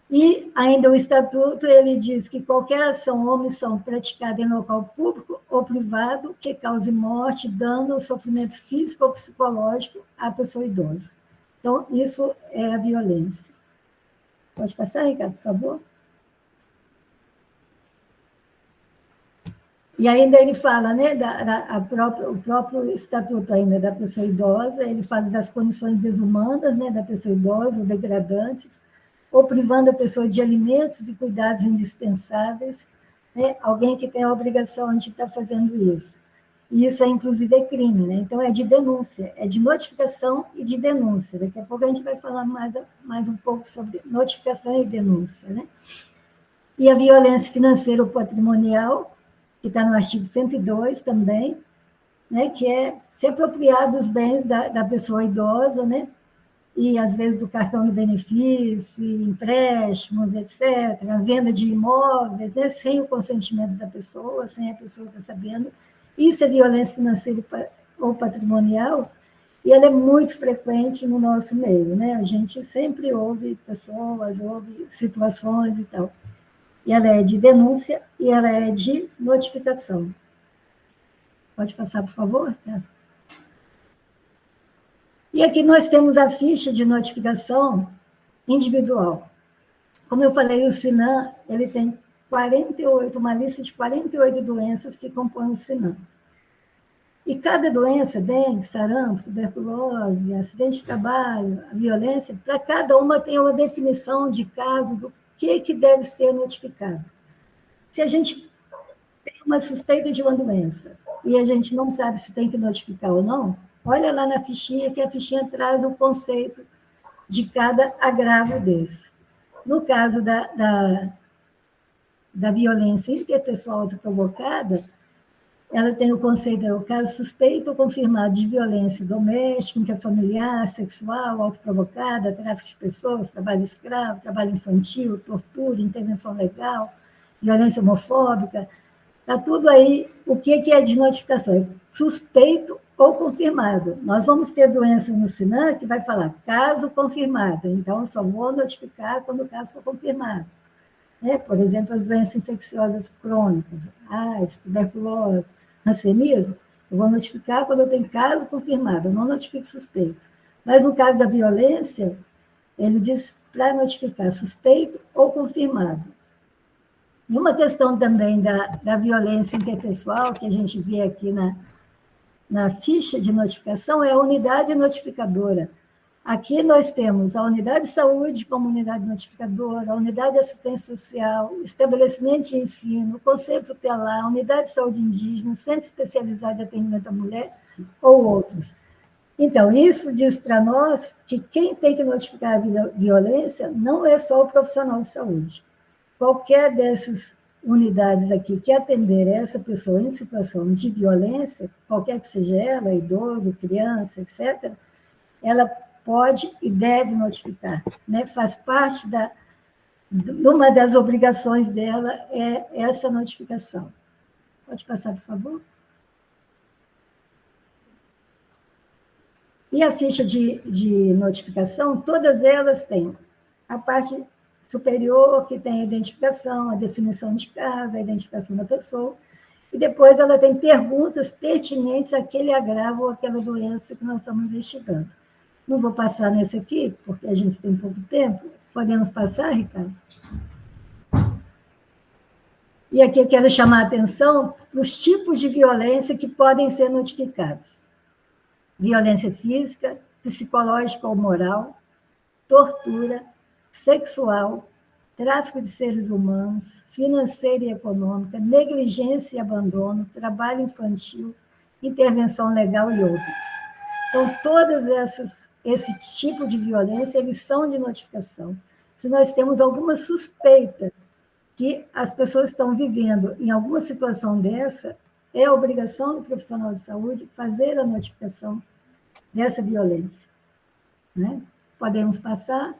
E ainda o Estatuto, ele diz que qualquer ação ou omissão praticada em local público ou privado que cause morte, dano ou sofrimento físico ou psicológico à pessoa idosa. Então, isso é a violência. Pode passar, Ricardo, por favor? E ainda ele fala, né, o próprio Estatuto ainda da pessoa idosa, ele fala das condições desumanas, né, da pessoa idosa, ou degradantes, ou privando a pessoa de alimentos e cuidados indispensáveis, né? Alguém que tem a obrigação de estar fazendo isso. E isso, inclusive, é crime, né? Então, é de denúncia, é de notificação e de denúncia. Daqui a pouco a gente vai falar mais um pouco sobre notificação e denúncia, né? E a violência financeira ou patrimonial, que está no artigo 102 também, né? Que é se apropriar dos bens da pessoa idosa, né? E, às vezes, do cartão de benefício, empréstimos, etc., a venda de imóveis, né, sem o consentimento da pessoa, sem a pessoa estar sabendo. Isso é violência financeira ou patrimonial, e ela é muito frequente no nosso meio, né? A gente sempre ouve pessoas, ouve situações e tal. E ela é de denúncia e ela é de notificação. Pode passar, por favor, Ricardo? E aqui nós temos a ficha de notificação individual. Como eu falei, o SINAM ele tem uma lista de 48 doenças que compõem o SINAM. E cada doença, dengue, sarampo, tuberculose, acidente de trabalho, a violência, para cada uma tem uma definição de caso do que deve ser notificado. Se a gente tem uma suspeita de uma doença e a gente não sabe se tem que notificar ou não, olha lá na fichinha, que a fichinha traz o conceito de cada agravo desse. No caso da violência interpessoal autoprovocada, ela tem o conceito, o caso suspeito ou confirmado de violência doméstica, intrafamiliar, sexual, autoprovocada, tráfico de pessoas, trabalho escravo, trabalho infantil, tortura, intervenção legal, violência homofóbica. Está tudo aí, o que é de notificação? É suspeito ou confirmado. Nós vamos ter doença no SINAM que vai falar caso confirmado, então só vou notificar quando o caso for confirmado. né? Por exemplo, as doenças infecciosas crônicas, AIDS, tuberculose, hanseníase, eu vou notificar quando eu tenho caso confirmado, eu não notifico suspeito. Mas no caso da violência, ele diz para notificar suspeito ou confirmado. E uma questão também da violência interpessoal, que a gente vê aqui na ficha de notificação, é a unidade notificadora. Aqui nós temos a unidade de saúde como unidade notificadora, a unidade de assistência social, o estabelecimento de ensino, o conselho tutelar, a unidade de saúde indígena, o centro especializado de atendimento à mulher, ou outros. Então, isso diz para nós que quem tem que notificar a violência não é só o profissional de saúde. Qualquer dessas unidades aqui que atender essa pessoa em situação de violência, qualquer que seja ela, idoso, criança, etc., ela pode e deve notificar, né? Faz parte de uma das obrigações dela é essa notificação. Pode passar, por favor? E a ficha de notificação, todas elas têm a parte superior, que tem a identificação, a definição de caso, a identificação da pessoa, e depois ela tem perguntas pertinentes àquele agravo ou àquela doença que nós estamos investigando. Não vou passar nesse aqui, porque a gente tem pouco tempo. Podemos passar, Ricardo? E aqui eu quero chamar a atenção para os tipos de violência que podem ser notificados. Violência física, psicológica ou moral, tortura, sexual, tráfico de seres humanos, financeira e econômica, negligência e abandono, trabalho infantil, intervenção legal e outros. Então, todos esse tipo de violência, eles são de notificação. Se nós temos alguma suspeita que as pessoas estão vivendo em alguma situação dessa, é a obrigação do profissional de saúde fazer a notificação dessa violência, né? Podemos passar.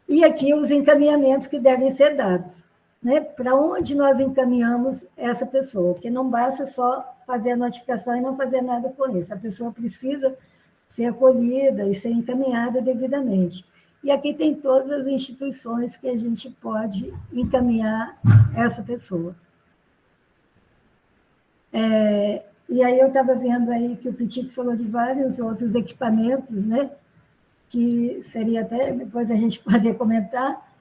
E aqui os encaminhamentos que devem ser dados, né? Para onde nós encaminhamos essa pessoa, porque não basta só fazer a notificação e não fazer nada com isso. A pessoa precisa ser acolhida e ser encaminhada devidamente. E aqui tem todas as instituições que a gente pode encaminhar essa pessoa. E aí eu estava vendo aí que o Petit falou de vários outros equipamentos, né? Que seria até, depois a gente poder comentar,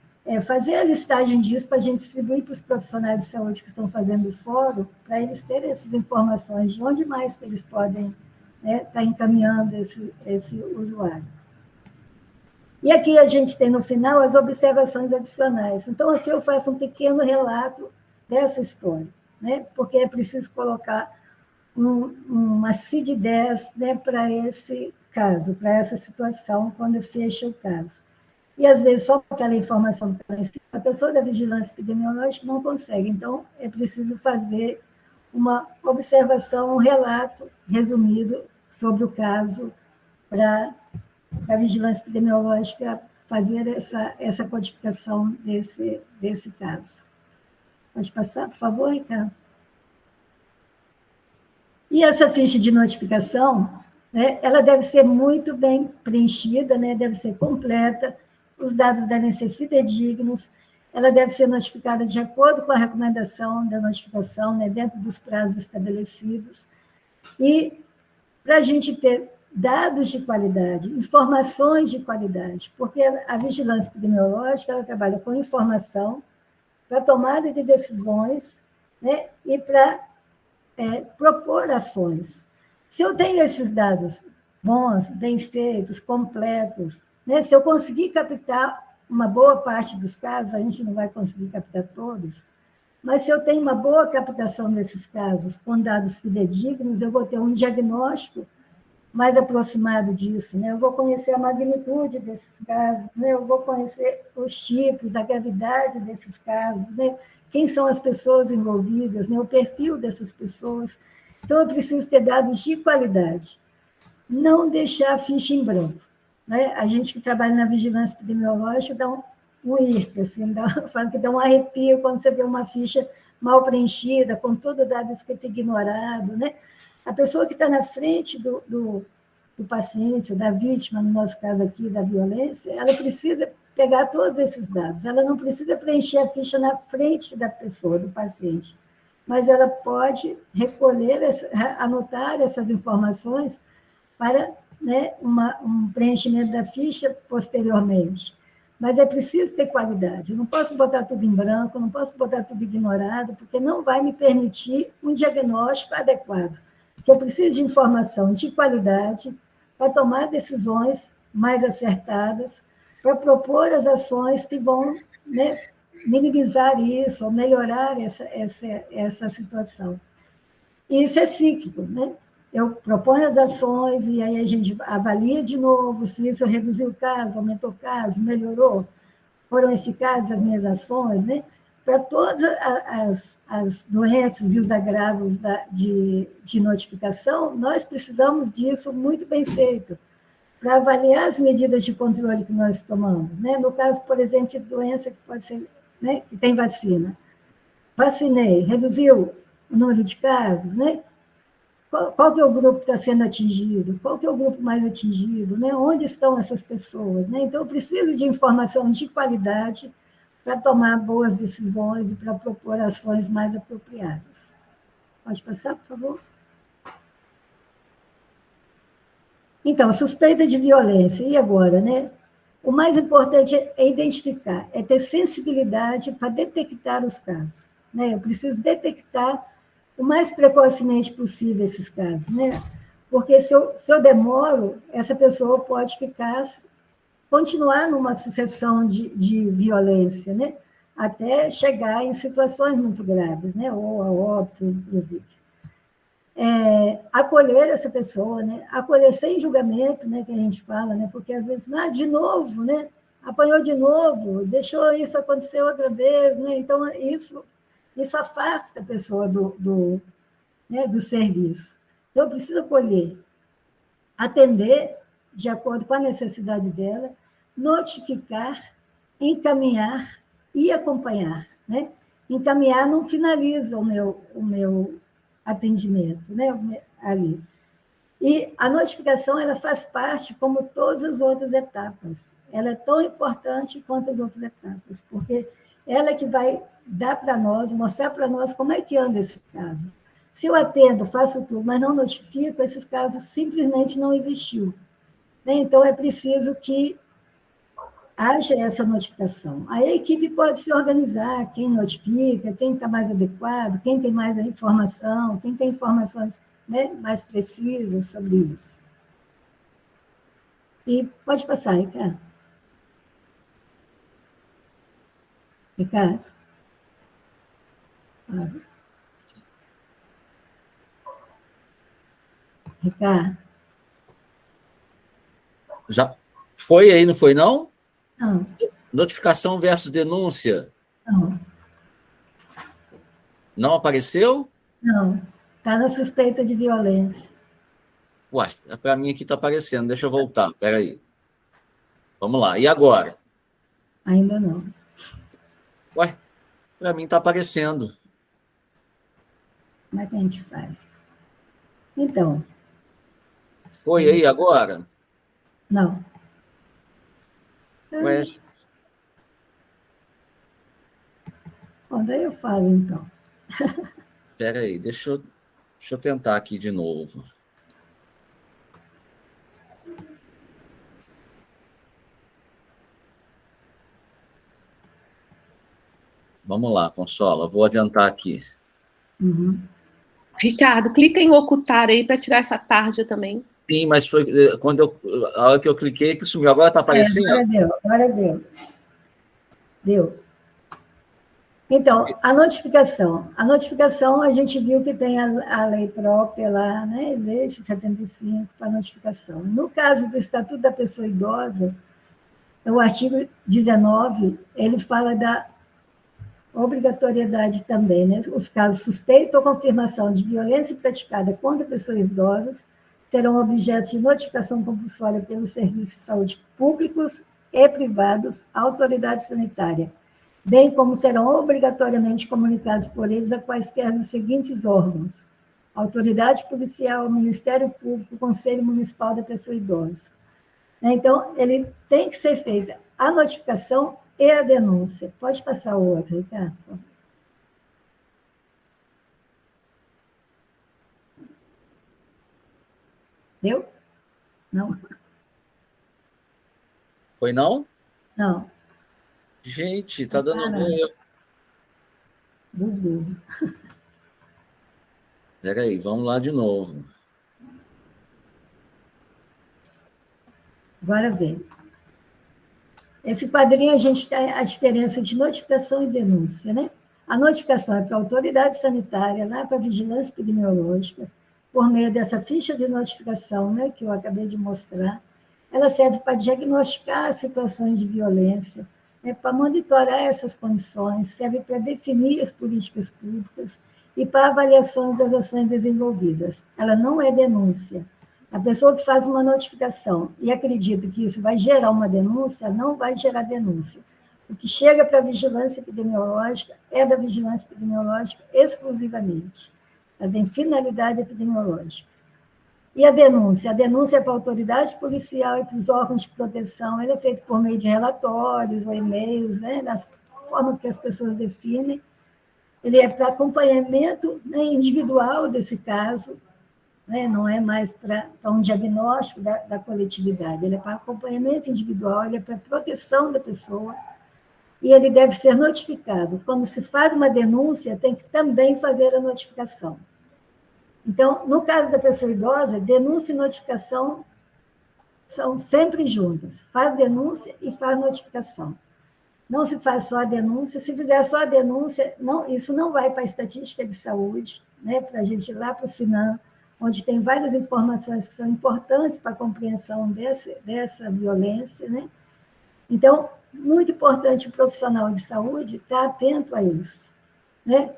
fazer a listagem disso para a gente distribuir para os profissionais de saúde que estão fazendo o fórum, para eles terem essas informações de onde mais que eles podem estar encaminhando esse usuário. E aqui a gente tem, no final, as observações adicionais. Então, aqui eu faço um pequeno relato dessa história, né? Porque é preciso colocar uma CID-10, né, para esse caso, para essa situação, quando fecha o caso. E, às vezes, só com aquela informação que está em cima, a pessoa da vigilância epidemiológica não consegue. Então, é preciso fazer uma observação, um relato resumido sobre o caso para a vigilância epidemiológica fazer essa codificação desse caso. Pode passar, por favor, Ricardo? E essa ficha de notificação, né, ela deve ser muito bem preenchida, né, deve ser completa, os dados devem ser fidedignos, ela deve ser notificada de acordo com a recomendação da notificação, né, dentro dos prazos estabelecidos. E para a gente ter dados de qualidade, informações de qualidade, porque a vigilância epidemiológica ela trabalha com informação para tomada de decisões, né, e para propor ações. Se eu tenho esses dados bons, bem feitos, completos, né, se eu conseguir captar uma boa parte dos casos, a gente não vai conseguir captar todos, mas se eu tenho uma boa captação desses casos com dados fidedignos, eu vou ter um diagnóstico mais aproximado disso, né? Eu vou conhecer a magnitude desses casos, né? Eu vou conhecer os tipos, a gravidade desses casos, né? Quem são as pessoas envolvidas, né? O perfil dessas pessoas. Então, eu preciso ter dados de qualidade. Não deixar a ficha em branco, né? A gente que trabalha na vigilância epidemiológica dá um irto, assim, fala que dá um arrepio quando você vê uma ficha mal preenchida, com todo o dado escrito ignorado, né? A pessoa que está na frente do paciente, ou da vítima, no nosso caso aqui, da violência, ela precisa pegar todos esses dados. Ela não precisa preencher a ficha na frente da pessoa, do paciente, mas ela pode recolher, anotar essas informações para, né, um preenchimento da ficha posteriormente. Mas é preciso ter qualidade. Eu não posso botar tudo em branco, não posso botar tudo ignorado, porque não vai me permitir um diagnóstico adequado. Porque eu preciso de informação de qualidade para tomar decisões mais acertadas, para propor as ações que vão, né, minimizar isso, ou melhorar essa situação. E isso é cíclico, né? Eu proponho as ações e aí a gente avalia de novo se isso reduziu o caso, aumentou o caso, melhorou, foram eficazes as minhas ações, né? Para todas as doenças e os agravos de notificação, nós precisamos disso muito bem feito, para avaliar as medidas de controle que nós tomamos, né? No caso, por exemplo, de doença que pode ser, né, que tem vacina. Vacinei, reduziu o número de casos, né? Qual que é o grupo que está sendo atingido? Qual que é o grupo mais atingido? Né? Onde estão essas pessoas? Né? Então, eu preciso de informação de qualidade para tomar boas decisões e para propor ações mais apropriadas. Pode passar, por favor? Então, suspeita de violência. E agora, né? O mais importante é identificar, é ter sensibilidade para detectar os casos. Né? Eu preciso detectar o mais precocemente possível esses casos, né? Porque se eu demoro, essa pessoa pode continuar numa sucessão de violência, né? Até chegar em situações muito graves, né? Ou a óbito, inclusive. Acolher essa pessoa, né? Acolher sem julgamento, né? Que a gente fala, né? Porque às vezes, de novo, né? Apanhou de novo, deixou isso acontecer outra vez, né? Então, isso afasta a pessoa do serviço. Então, eu preciso acolher, atender de acordo com a necessidade dela, notificar, encaminhar e acompanhar. Né? Encaminhar não finaliza o meu atendimento, né? Ali. E a notificação ela faz parte, como todas as outras etapas. Ela é tão importante quanto as outras etapas, porque ela é que vai dar para nós, mostrar para nós como é que anda esse caso. Se eu atendo, faço tudo, mas não notifico, esses casos simplesmente não existiu. Né? Então, é preciso que haja essa notificação. A equipe pode se organizar, quem notifica, quem está mais adequado, quem tem mais informação, quem tem informações, né, mais precisas sobre isso. E pode passar, Ricardo. Ricardo? Ricardo? Já foi aí, não foi, não? Não. Notificação versus denúncia. Não. Não apareceu? Não. Está na suspeita de violência. Ué, para mim aqui está aparecendo. Deixa eu voltar. Espera aí. Vamos lá. E agora? Ainda não. Ué, para mim está aparecendo. Como é que a gente faz? Então. Foi aí agora? Não. Ué. Bom, daí eu falo, então. Espera aí, deixa eu tentar aqui de novo. Vamos lá, Consola, vou adiantar aqui. Uhum. Ricardo, clica em ocultar aí para tirar essa tarja também. Sim, mas foi a hora que eu cliquei que sumiu. Agora está aparecendo? Agora deu. Deu. Então, a notificação. A notificação, a gente viu que tem a lei própria lá, né? Lei 75 para notificação. No caso do Estatuto da Pessoa Idosa, o artigo 19, ele fala da obrigatoriedade também, né? Os casos suspeitos ou confirmação de violência praticada contra pessoas idosas serão objeto de notificação compulsória pelos serviços de saúde públicos e privados à autoridade sanitária, bem como serão obrigatoriamente comunicados por eles a quaisquer dos seguintes órgãos: autoridade policial, Ministério Público, Conselho Municipal da Pessoa Idosa. Então, ele tem que ser feito. a notificação e a denúncia. Pode passar o outro, Ricardo. Deu? Não. Foi não? Não. Gente, está dando algum erro. Bugou. Espera aí, vamos lá de novo. Agora vem. Esse quadrinho a gente tem a diferença de notificação e denúncia, né? A notificação é para a autoridade sanitária, lá para a vigilância epidemiológica, por meio dessa ficha de notificação, né, que eu acabei de mostrar. Ela serve para diagnosticar situações de violência, né, para monitorar essas condições, serve para definir as políticas públicas e para avaliação das ações desenvolvidas. Ela não é denúncia. A pessoa que faz uma notificação e acredita que isso vai gerar uma denúncia, não vai gerar denúncia. O que chega para a vigilância epidemiológica é da vigilância epidemiológica exclusivamente. Ela tem finalidade epidemiológica. E a denúncia? A denúncia é para a autoridade policial e para os órgãos de proteção. Ele é feito por meio de relatórios ou e-mails, né, das formas que as pessoas definem. Ele é para acompanhamento, né, individual desse caso, né, não é mais para um diagnóstico da coletividade. Ele é para acompanhamento individual, ele é para proteção da pessoa. E ele deve ser notificado. Quando se faz uma denúncia, tem que também fazer a notificação. Então, no caso da pessoa idosa, denúncia e notificação são sempre juntas. Faz denúncia e faz notificação. Não se faz só a denúncia. Se fizer só a denúncia, não, isso não vai para a estatística de saúde, né, para a gente ir lá para o SINAM, onde tem várias informações que são importantes para a compreensão dessa violência, né? Então, muito importante o profissional de saúde estar atento a isso, né?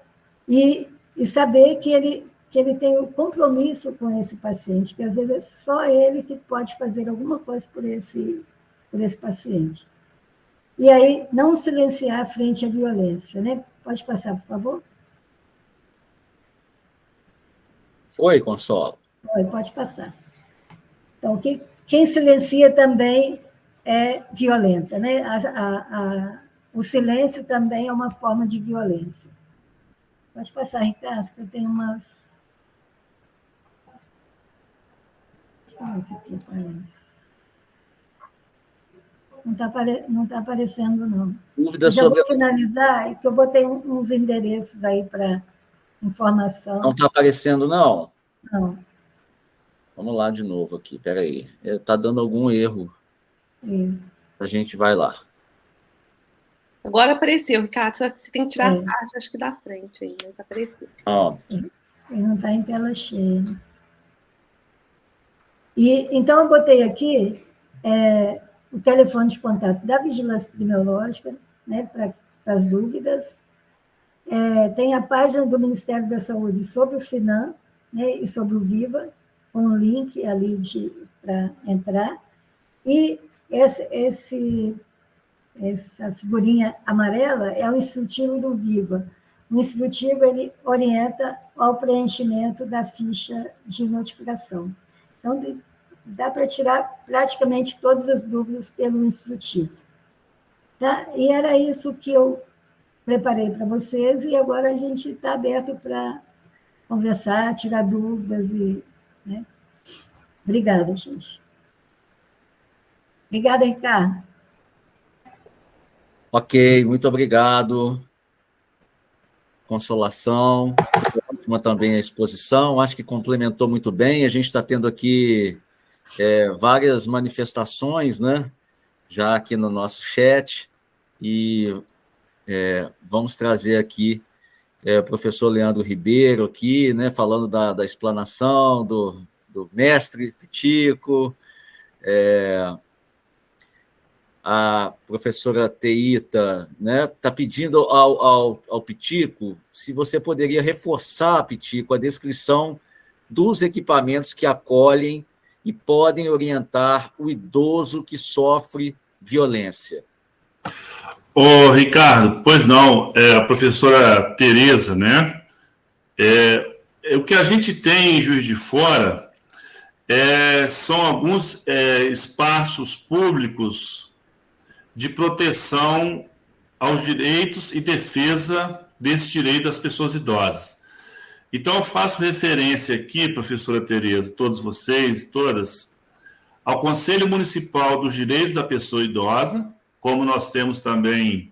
E saber que ele tem o compromisso com esse paciente, que às vezes é só ele que pode fazer alguma coisa por esse paciente. E aí, não silenciar frente à violência, né? Pode passar, por favor? Foi, Consolo? Pode passar. Então, quem silencia também é violenta, né? O silêncio também é uma forma de violência. Pode passar, Ricardo, que eu tenho umas... Deixa eu ver se aqui aparece. Não está aparecendo, não. Dúvida sobre... vou finalizar, é que eu botei uns endereços aí para informação. Não está aparecendo, não? Não. Vamos lá de novo aqui, espera aí. Está dando algum erro. A gente vai lá. Agora apareceu, Ricardo, só que você tem que tirar a parte, acho que da frente aí, mas apareceu. Ele não está em tela cheia. Então, eu botei aqui o telefone de contato da Vigilância Epidemiológica, né, para as dúvidas. Tem a página do Ministério da Saúde sobre o SINAM, né, e sobre o VIVA, com um link ali para entrar. E essa figurinha amarela é o instrutivo do VIVA. O instrutivo, ele orienta ao preenchimento da ficha de notificação. Então, dá para tirar praticamente todas as dúvidas pelo instrutivo. Tá? E era isso que eu preparei para vocês, e agora a gente está aberto para conversar, tirar dúvidas. Né? Obrigada, gente. Obrigada, Ricardo. Ok, muito obrigado. Consolação. Ótima também a exposição. Acho que complementou muito bem. A gente está tendo aqui várias manifestações, né? Já aqui no nosso chat. E vamos trazer aqui o professor Leandro Ribeiro, aqui, né? Falando da explanação do mestre Pitico. A professora Teita, né, está pedindo ao Pitico se você poderia reforçar, Pitico, a descrição dos equipamentos que acolhem e podem orientar o idoso que sofre violência. Ô, Ricardo, pois não, a professora Tereza, né? O que a gente tem em Juiz de Fora são alguns espaços públicos de proteção aos direitos e defesa desse direito das pessoas idosas. Então, eu faço referência aqui, professora Tereza, todos vocês e todas, ao Conselho Municipal dos Direitos da Pessoa Idosa, como nós temos também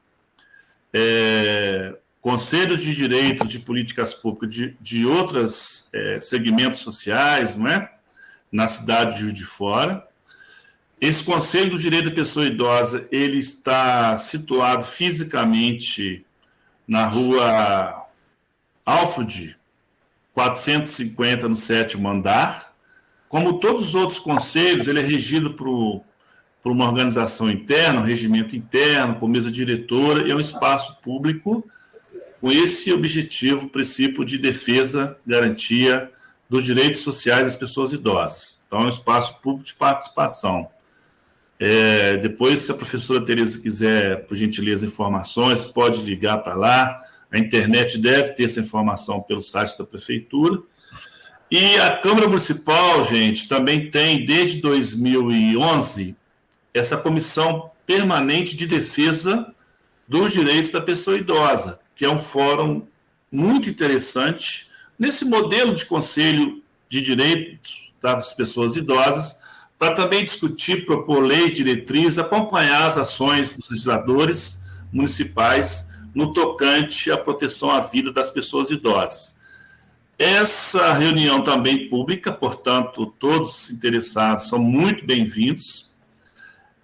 Conselhos de Direitos de Políticas Públicas de outros segmentos sociais, não é? Na cidade de Juiz de Fora. Esse Conselho do Direito da Pessoa Idosa, ele está situado fisicamente na rua Alfred, 450, no 7º andar. Como todos os outros conselhos, ele é regido por uma organização interna, um regimento interno, com mesa diretora, e é um espaço público com esse objetivo, princípio de defesa, garantia dos direitos sociais das pessoas idosas. Então, é um espaço público de participação. Depois, se a professora Tereza quiser, por gentileza, informações, pode ligar para lá. A internet deve ter essa informação pelo site da prefeitura. E a Câmara Municipal, gente, também tem, desde 2011, essa Comissão Permanente de Defesa dos Direitos da Pessoa Idosa, que é um fórum muito interessante nesse modelo de conselho de direitos das pessoas idosas, para também discutir, propor leis, diretrizes, acompanhar as ações dos legisladores municipais no tocante à proteção à vida das pessoas idosas. Essa reunião também pública, portanto, todos interessados são muito bem-vindos.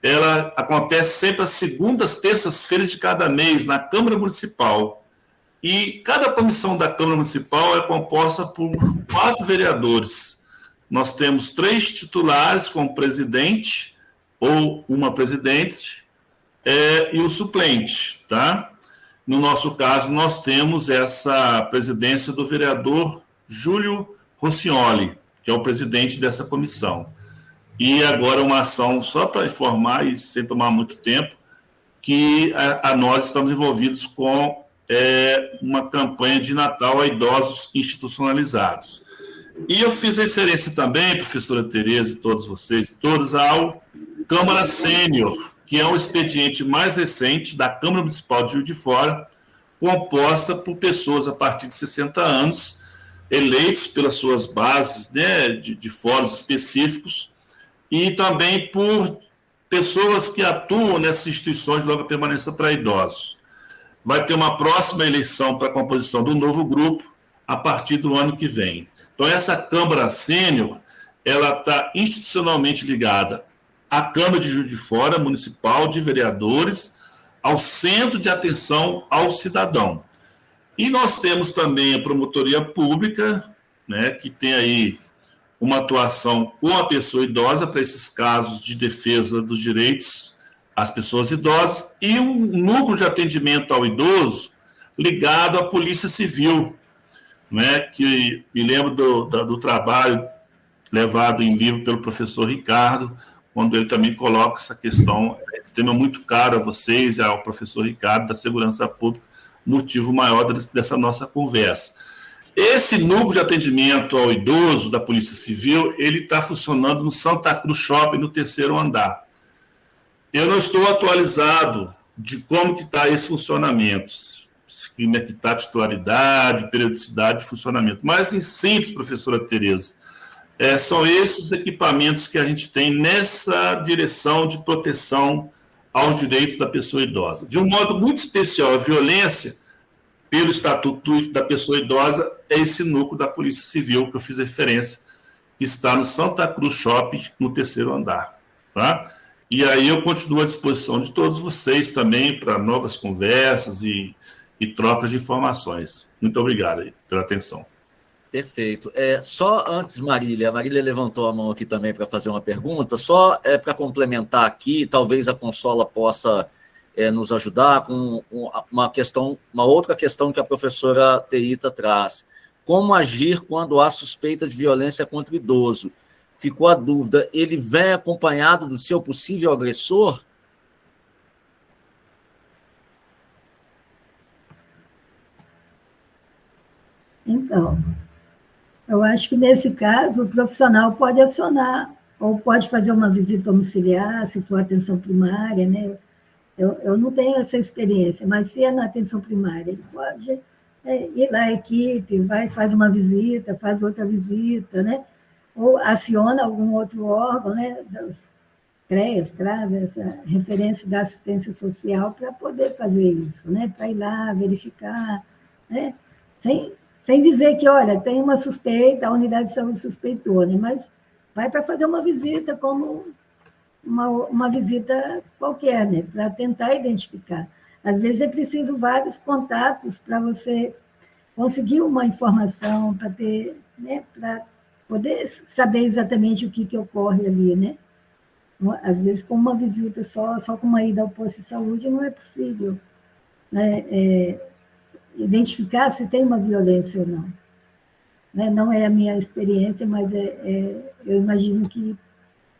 Ela acontece sempre às segundas, terças-feiras de cada mês na Câmara Municipal. E cada comissão da Câmara Municipal é composta por 4 vereadores. Nós temos 3 titulares como presidente ou uma presidente e o suplente, tá? No nosso caso, nós temos essa presidência do vereador Júlio Rossignoli, que é o presidente dessa comissão. E agora uma ação, só para informar e sem tomar muito tempo, que nós estamos envolvidos com uma campanha de Natal a idosos institucionalizados. E eu fiz referência também, professora Tereza, e todos vocês, todos, ao Câmara Sênior, que é o expediente mais recente da Câmara Municipal de Juiz de Fora, composta por pessoas a partir de 60 anos, eleitos pelas suas bases, né, de fóruns específicos, e também por pessoas que atuam nessas instituições de longa permanência para idosos. Vai ter uma próxima eleição para a composição do novo grupo a partir do ano que vem. Então, essa Câmara Sênior, ela está institucionalmente ligada à Câmara de Juiz de Fora, Municipal de Vereadores, ao Centro de Atenção ao Cidadão. E nós temos também a Promotoria Pública, né, que tem aí uma atuação com a pessoa idosa para esses casos de defesa dos direitos às pessoas idosas, e um núcleo de atendimento ao idoso ligado à Polícia Civil, né, que me lembro do trabalho levado em livro pelo professor Ricardo, quando ele também coloca essa questão, esse tema muito caro a vocês e ao professor Ricardo, da segurança pública, motivo maior dessa nossa conversa. Esse núcleo de atendimento ao idoso da Polícia Civil, ele está funcionando no Santa Cruz Shopping, no 3º andar. Eu não estou atualizado de como que está esse funcionamento, como é que está a titularidade, periodicidade de funcionamento. Mas, em síntese, professora Tereza, são esses equipamentos que a gente tem nessa direção de proteção aos direitos da pessoa idosa. De um modo muito especial, a violência, pelo Estatuto da Pessoa Idosa, é esse núcleo da Polícia Civil, que eu fiz referência, que está no Santa Cruz Shopping, no 3º andar. Tá? E aí eu continuo à disposição de todos vocês também para novas conversas e trocas de informações. Muito obrigado aí pela atenção. Perfeito. Só antes, Marília levantou a mão aqui também para fazer uma pergunta, só para complementar aqui, talvez a Consola possa nos ajudar com uma outra questão que a professora Teita traz. Como agir quando há suspeita de violência contra o idoso? Ficou a dúvida, ele vem acompanhado do seu possível agressor? Então, eu acho que nesse caso o profissional pode acionar, ou pode fazer uma visita domiciliar, se for atenção primária, né? Eu não tenho essa experiência, mas se é na atenção primária, ele pode ir lá, a equipe, vai, faz uma visita, faz outra visita, né? Ou aciona algum outro órgão, né? Das CREAS, CRAS, essa referência da assistência social, para poder fazer isso, né? Para ir lá, verificar, né? Sem dizer que, olha, tem uma suspeita, a unidade de saúde suspeitou, né? Mas vai para fazer uma visita como uma visita qualquer, né? Para tentar identificar. Às vezes é preciso vários contatos para você conseguir uma informação, para ter, né? Para poder saber exatamente o que ocorre ali, né? Às vezes, com uma visita só com uma ida ao posto de saúde, não é possível, né? Identificar se tem uma violência ou não. Né? Não é a minha experiência, mas eu imagino que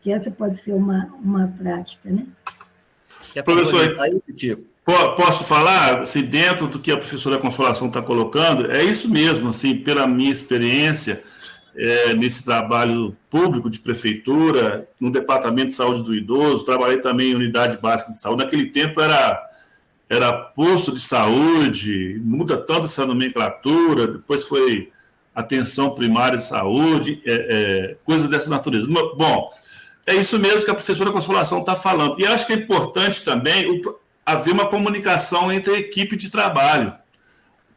essa pode ser uma prática, né? Professor, posso falar, assim, dentro do que a professora Consolação está colocando, é isso mesmo, assim, pela minha experiência, nesse trabalho público de prefeitura, no Departamento de Saúde do Idoso, trabalhei também em unidade básica de saúde, naquele tempo era posto de saúde, muda tanto essa nomenclatura, depois foi atenção primária de saúde, coisa dessa natureza. Bom, é isso mesmo que a professora Consolação está falando. E acho que é importante também haver uma comunicação entre a equipe de trabalho,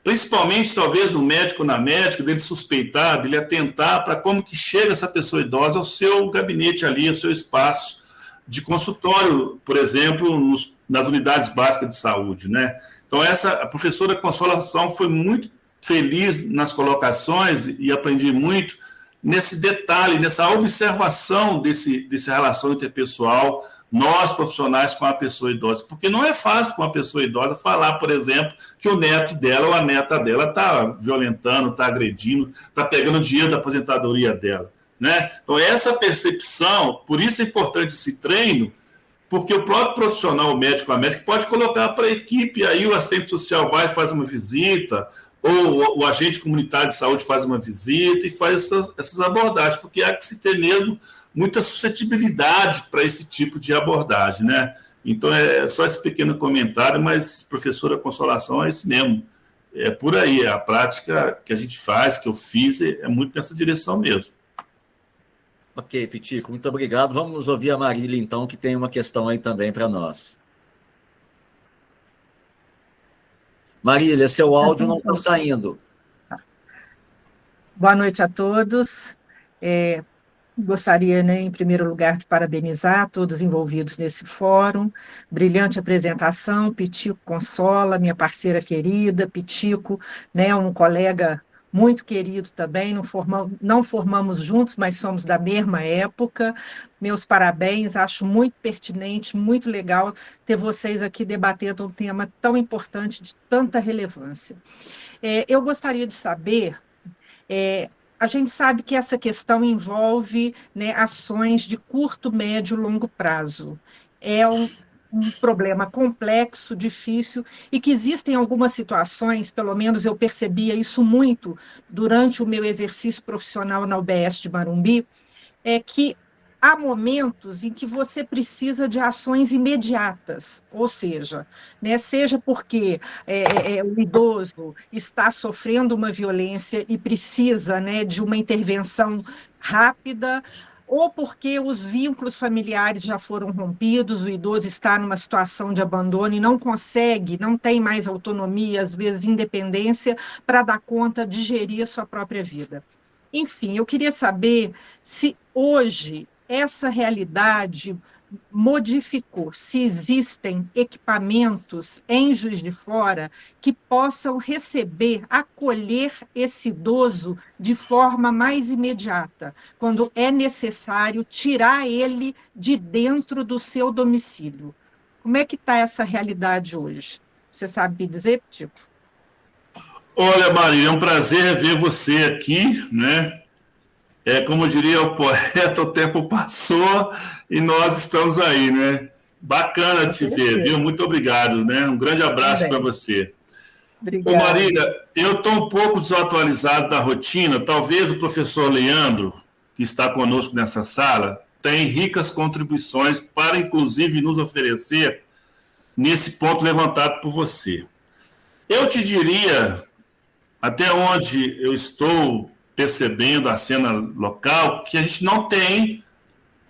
principalmente, talvez, no médico, na médica, dele suspeitar, dele atentar para como que chega essa pessoa idosa ao seu gabinete ali, ao seu espaço de consultório, por exemplo, nas unidades básicas de saúde, né? Então, a professora Consolação foi muito feliz nas colocações e aprendi muito nesse detalhe, nessa observação dessa relação interpessoal, nós profissionais com a pessoa idosa, porque não é fácil para uma pessoa idosa falar, por exemplo, que o neto dela ou a neta dela está violentando, está agredindo, está pegando dinheiro da aposentadoria dela, né? Então, essa percepção, por isso é importante esse treino, porque o próprio profissional, o médico, a médica, pode colocar para a equipe, aí o assistente social vai e faz uma visita, ou o agente comunitário de saúde faz uma visita e faz essas abordagens, porque há que se ter mesmo muita suscetibilidade para esse tipo de abordagem, né? Então, é só esse pequeno comentário, mas, professora Consolação, é isso mesmo. É por aí, a prática que a gente faz, que eu fiz, é muito nessa direção mesmo. Ok, Pitico, muito obrigado. Vamos ouvir a Marília, então, que tem uma questão aí também para nós. Marília, seu áudio não está saindo. Boa noite a todos. Gostaria, né, em primeiro lugar, de parabenizar todos envolvidos nesse fórum. Brilhante apresentação, Pitico Consola, minha parceira querida, Pitico, né, um colega muito querido também, não formamos juntos, mas somos da mesma época. Meus parabéns, acho muito pertinente, muito legal ter vocês aqui debatendo um tema tão importante, de tanta relevância. Eu gostaria de saber... A gente sabe que essa questão envolve, né, ações de curto, médio e longo prazo. É um problema complexo, difícil, e que existem algumas situações, pelo menos eu percebia isso muito durante o meu exercício profissional na UBS de Marumbi, que há momentos em que você precisa de ações imediatas, ou seja, né, seja porque o idoso está sofrendo uma violência e precisa, né, de uma intervenção rápida, ou porque os vínculos familiares já foram rompidos, o idoso está numa situação de abandono e não consegue, não tem mais autonomia, às vezes independência, para dar conta de gerir a sua própria vida. Enfim, eu queria saber se hoje essa realidade modificou, se existem equipamentos em Juiz de Fora que possam receber, acolher esse idoso de forma mais imediata, quando é necessário tirar ele de dentro do seu domicílio. Como é que está essa realidade hoje? Você sabe dizer, Pitico? Olha, Marília, é um prazer ver você aqui, né? Como diria o poeta, o tempo passou e nós estamos aí, né? Bacana te ver, viu? Muito obrigado, né? Um grande abraço para você. Obrigada. Ô, Marília, eu estou um pouco desatualizado da rotina, talvez o professor Leandro, que está conosco nessa sala, tem ricas contribuições para, inclusive, nos oferecer nesse ponto levantado por você. Eu te diria, até onde eu estou percebendo a cena local, que a gente não tem,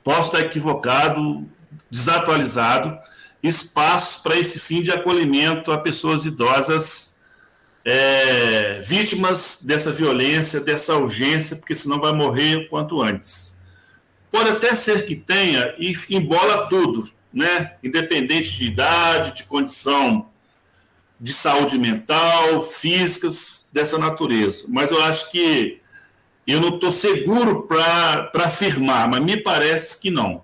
posso estar equivocado, desatualizado, espaços para esse fim de acolhimento a pessoas idosas vítimas dessa violência, dessa urgência, porque senão vai morrer o quanto antes. Pode até ser que tenha e embola tudo, né? Independente de idade, de condição de saúde mental, físicas, dessa natureza. Mas eu acho que eu não estou seguro para afirmar, mas me parece que não,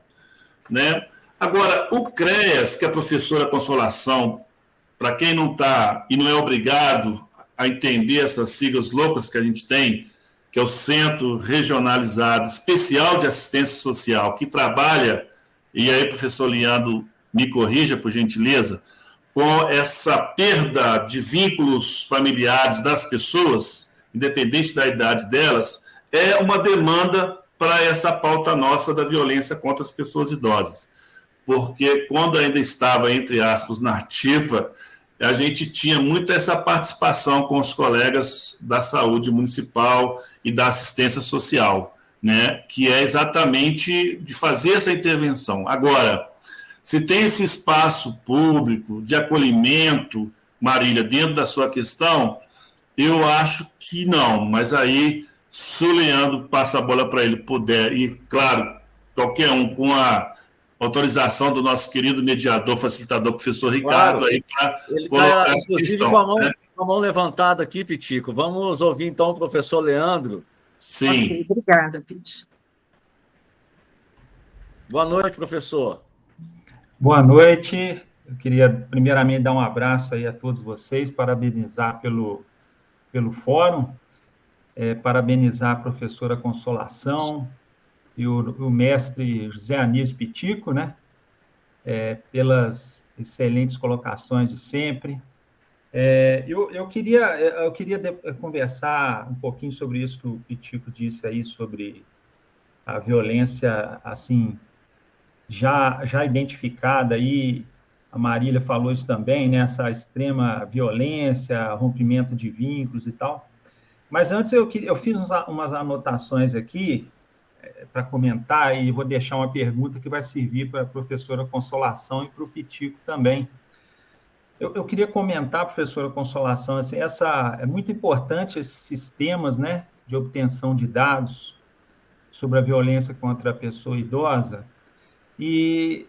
né? Agora, o CREAS, que é a professora Consolação, para quem não está e não é obrigado a entender essas siglas loucas que a gente tem, que é o Centro Regionalizado Especial de Assistência Social, que trabalha, e aí, professor Leandro, me corrija, por gentileza, com essa perda de vínculos familiares das pessoas, independente da idade delas, é uma demanda para essa pauta nossa da violência contra as pessoas idosas. Porque quando ainda estava, entre aspas, na ativa, a gente tinha muito essa participação com os colegas da saúde municipal e da assistência social, né? Que é exatamente de fazer essa intervenção. Agora, se tem esse espaço público de acolhimento, Marília, dentro da sua questão, eu acho que não, mas aí, se o Leandro passa a bola para ele puder, e claro, qualquer um com a autorização do nosso querido mediador, facilitador, professor Ricardo, Claro. aí para Ele colocar está, essa inclusive, questão, com a mão levantada aqui, Pitico. Vamos ouvir, então, o professor Leandro. Sim. Ok, obrigada, Piti. Boa noite, professor. Boa noite. Eu queria, primeiramente, dar um abraço aí a todos vocês, parabenizar pelo fórum, parabenizar a professora Consolação e o mestre José Anísio Pitico, né, pelas excelentes colocações de sempre. Eu queria conversar um pouquinho sobre isso que o Pitico disse aí, sobre a violência, assim, já identificada aí, a Marília falou isso também, né, essa extrema violência, rompimento de vínculos e tal. Mas antes eu fiz umas anotações aqui para comentar e vou deixar uma pergunta que vai servir para a professora Consolação e para o Pitico também. Eu queria comentar, professora Consolação, assim, é muito importante esses sistemas, né, de obtenção de dados sobre a violência contra a pessoa idosa, e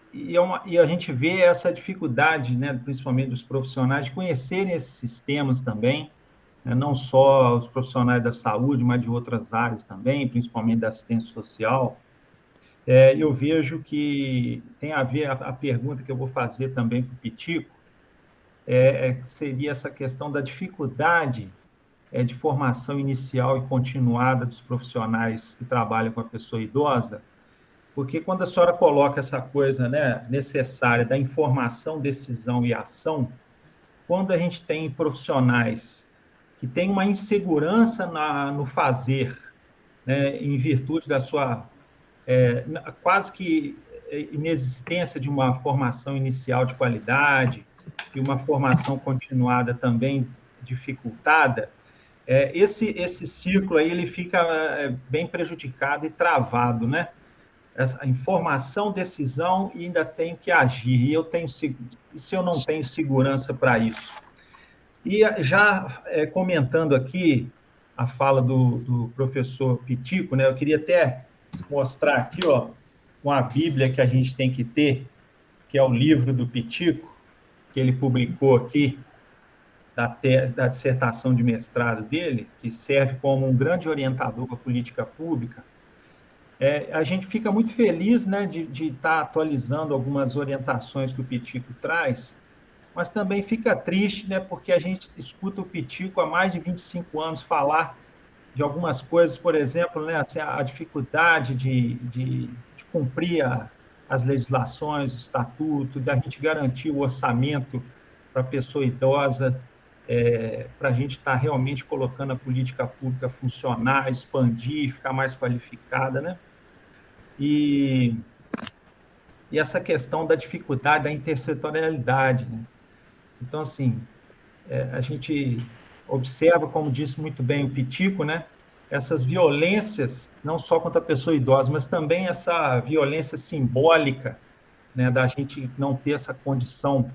a gente vê essa dificuldade, né, principalmente dos profissionais, de conhecerem esses sistemas também, né, não só os profissionais da saúde, mas de outras áreas também, principalmente da assistência social. Eu vejo que tem a ver, a pergunta que eu vou fazer também para o Pitico, seria essa questão da dificuldade de formação inicial e continuada dos profissionais que trabalham com a pessoa idosa, porque quando a senhora coloca essa coisa, né, necessária da informação, decisão e ação, quando a gente tem profissionais que têm uma insegurança no fazer, né, em virtude da sua quase que inexistência de uma formação inicial de qualidade e uma formação continuada também dificultada, esse ciclo aí ele fica bem prejudicado e travado, né? Essa informação, decisão, e ainda tenho que agir, e se eu não tenho segurança para isso? E já comentando aqui a fala do professor Pitico, né, eu queria até mostrar aqui, ó, uma Bíblia que a gente tem que ter, que é o livro do Pitico, que ele publicou aqui, da dissertação de mestrado dele, que serve como um grande orientador para a política pública. A gente fica muito feliz, né, de estar atualizando algumas orientações que o Pitico traz, mas também fica triste, né, porque a gente escuta o Pitico há mais de 25 anos falar de algumas coisas, por exemplo, né, assim, a dificuldade de cumprir as legislações, o estatuto, da gente garantir o orçamento para a pessoa idosa, para a gente estar realmente colocando a política pública funcionar, expandir, ficar mais qualificada, né? E e essa questão da dificuldade da intersetorialidade, né? Então, assim, a gente observa, como disse muito bem o Pitico, né, essas violências, não só contra a pessoa idosa, mas também essa violência simbólica, né, da gente não ter essa condição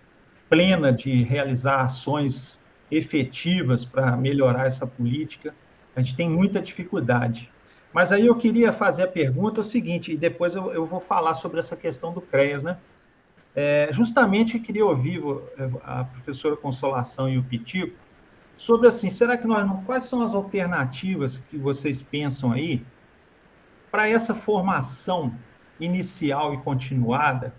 plena de realizar ações efetivas para melhorar essa política. A gente tem muita dificuldade. Mas aí eu queria fazer a pergunta o seguinte, e depois eu vou falar sobre essa questão do CREAS, né? Justamente eu queria ouvir a professora Consolação e o Pitico sobre, assim, será que quais são as alternativas que vocês pensam aí para essa formação inicial e continuada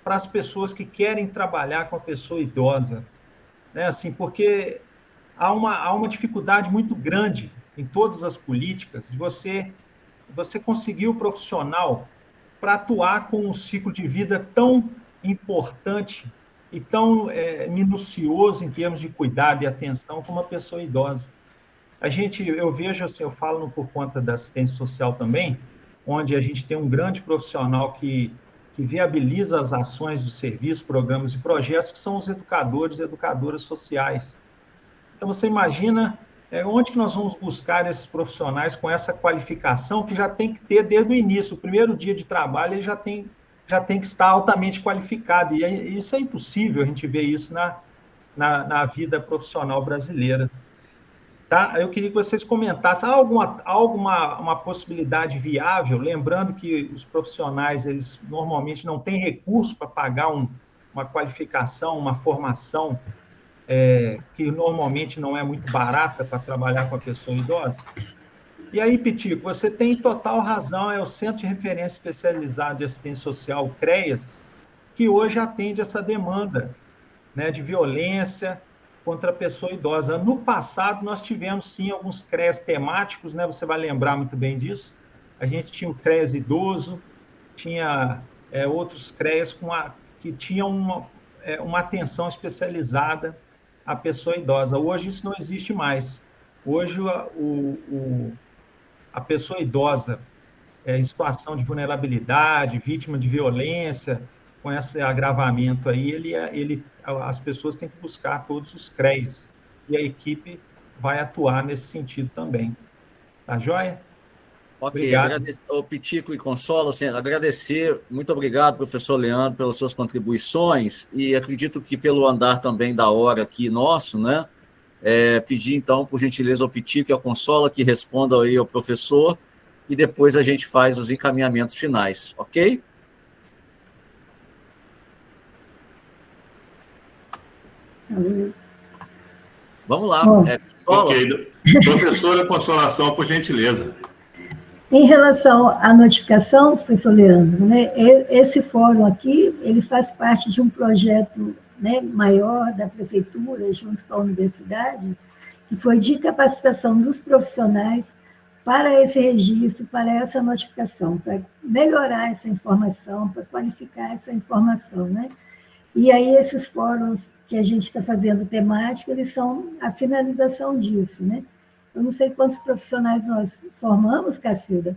para as pessoas que querem trabalhar com a pessoa idosa, né? Assim, porque há uma dificuldade muito grande em todas as políticas de você conseguir o profissional para atuar com um ciclo de vida tão importante e tão minucioso em termos de cuidado e atenção como a pessoa idosa. Eu vejo, assim, eu falo por conta da assistência social também, onde a gente tem um grande profissional que viabiliza as ações do serviço, programas e projetos, que são os educadores e educadoras sociais. Então, você imagina onde que nós vamos buscar esses profissionais com essa qualificação que já tem que ter desde o início. O primeiro dia de trabalho, ele já tem que estar altamente qualificado. E isso é impossível, a gente vê isso na vida profissional brasileira. Tá? Eu queria que vocês comentassem, há alguma possibilidade viável, lembrando que os profissionais, eles normalmente não têm recurso para pagar uma qualificação, uma formação que normalmente não é muito barata para trabalhar com a pessoa idosa. E aí, Pitico, você tem total razão, é o Centro de Referência Especializado de Assistência Social, o CREAS, que hoje atende essa demanda, né, de violência contra a pessoa idosa. No passado, nós tivemos, sim, alguns CREAS temáticos, né, você vai lembrar muito bem disso. A gente tinha o CREAS idoso, tinha outros CREAS que tinham uma atenção especializada à pessoa idosa. Hoje isso não existe mais. Hoje a pessoa idosa em situação de vulnerabilidade, vítima de violência, com esse agravamento aí, as pessoas têm que buscar todos os CREAS, e a equipe vai atuar nesse sentido também. Tá joia? Ok, agradecer ao Pitico e Consola, assim, agradecer, muito obrigado, professor Leandro, pelas suas contribuições, e acredito que pelo andar também da hora aqui nosso, né, pedir então, por gentileza, ao Pitico e ao Consola que respondam aí ao professor, e depois a gente faz os encaminhamentos finais, ok? Vamos lá. Ok. Professora Consolação, por gentileza. Em relação à notificação, professor Leandro, né, esse fórum aqui, ele faz parte de um projeto, né, maior da prefeitura, junto com a universidade, que foi de capacitação dos profissionais para esse registro, para essa notificação, para melhorar essa informação, para qualificar essa informação, né? E aí esses fóruns que a gente está fazendo temático, eles são a finalização disso, né? Eu não sei quantos profissionais nós formamos, Cacilda,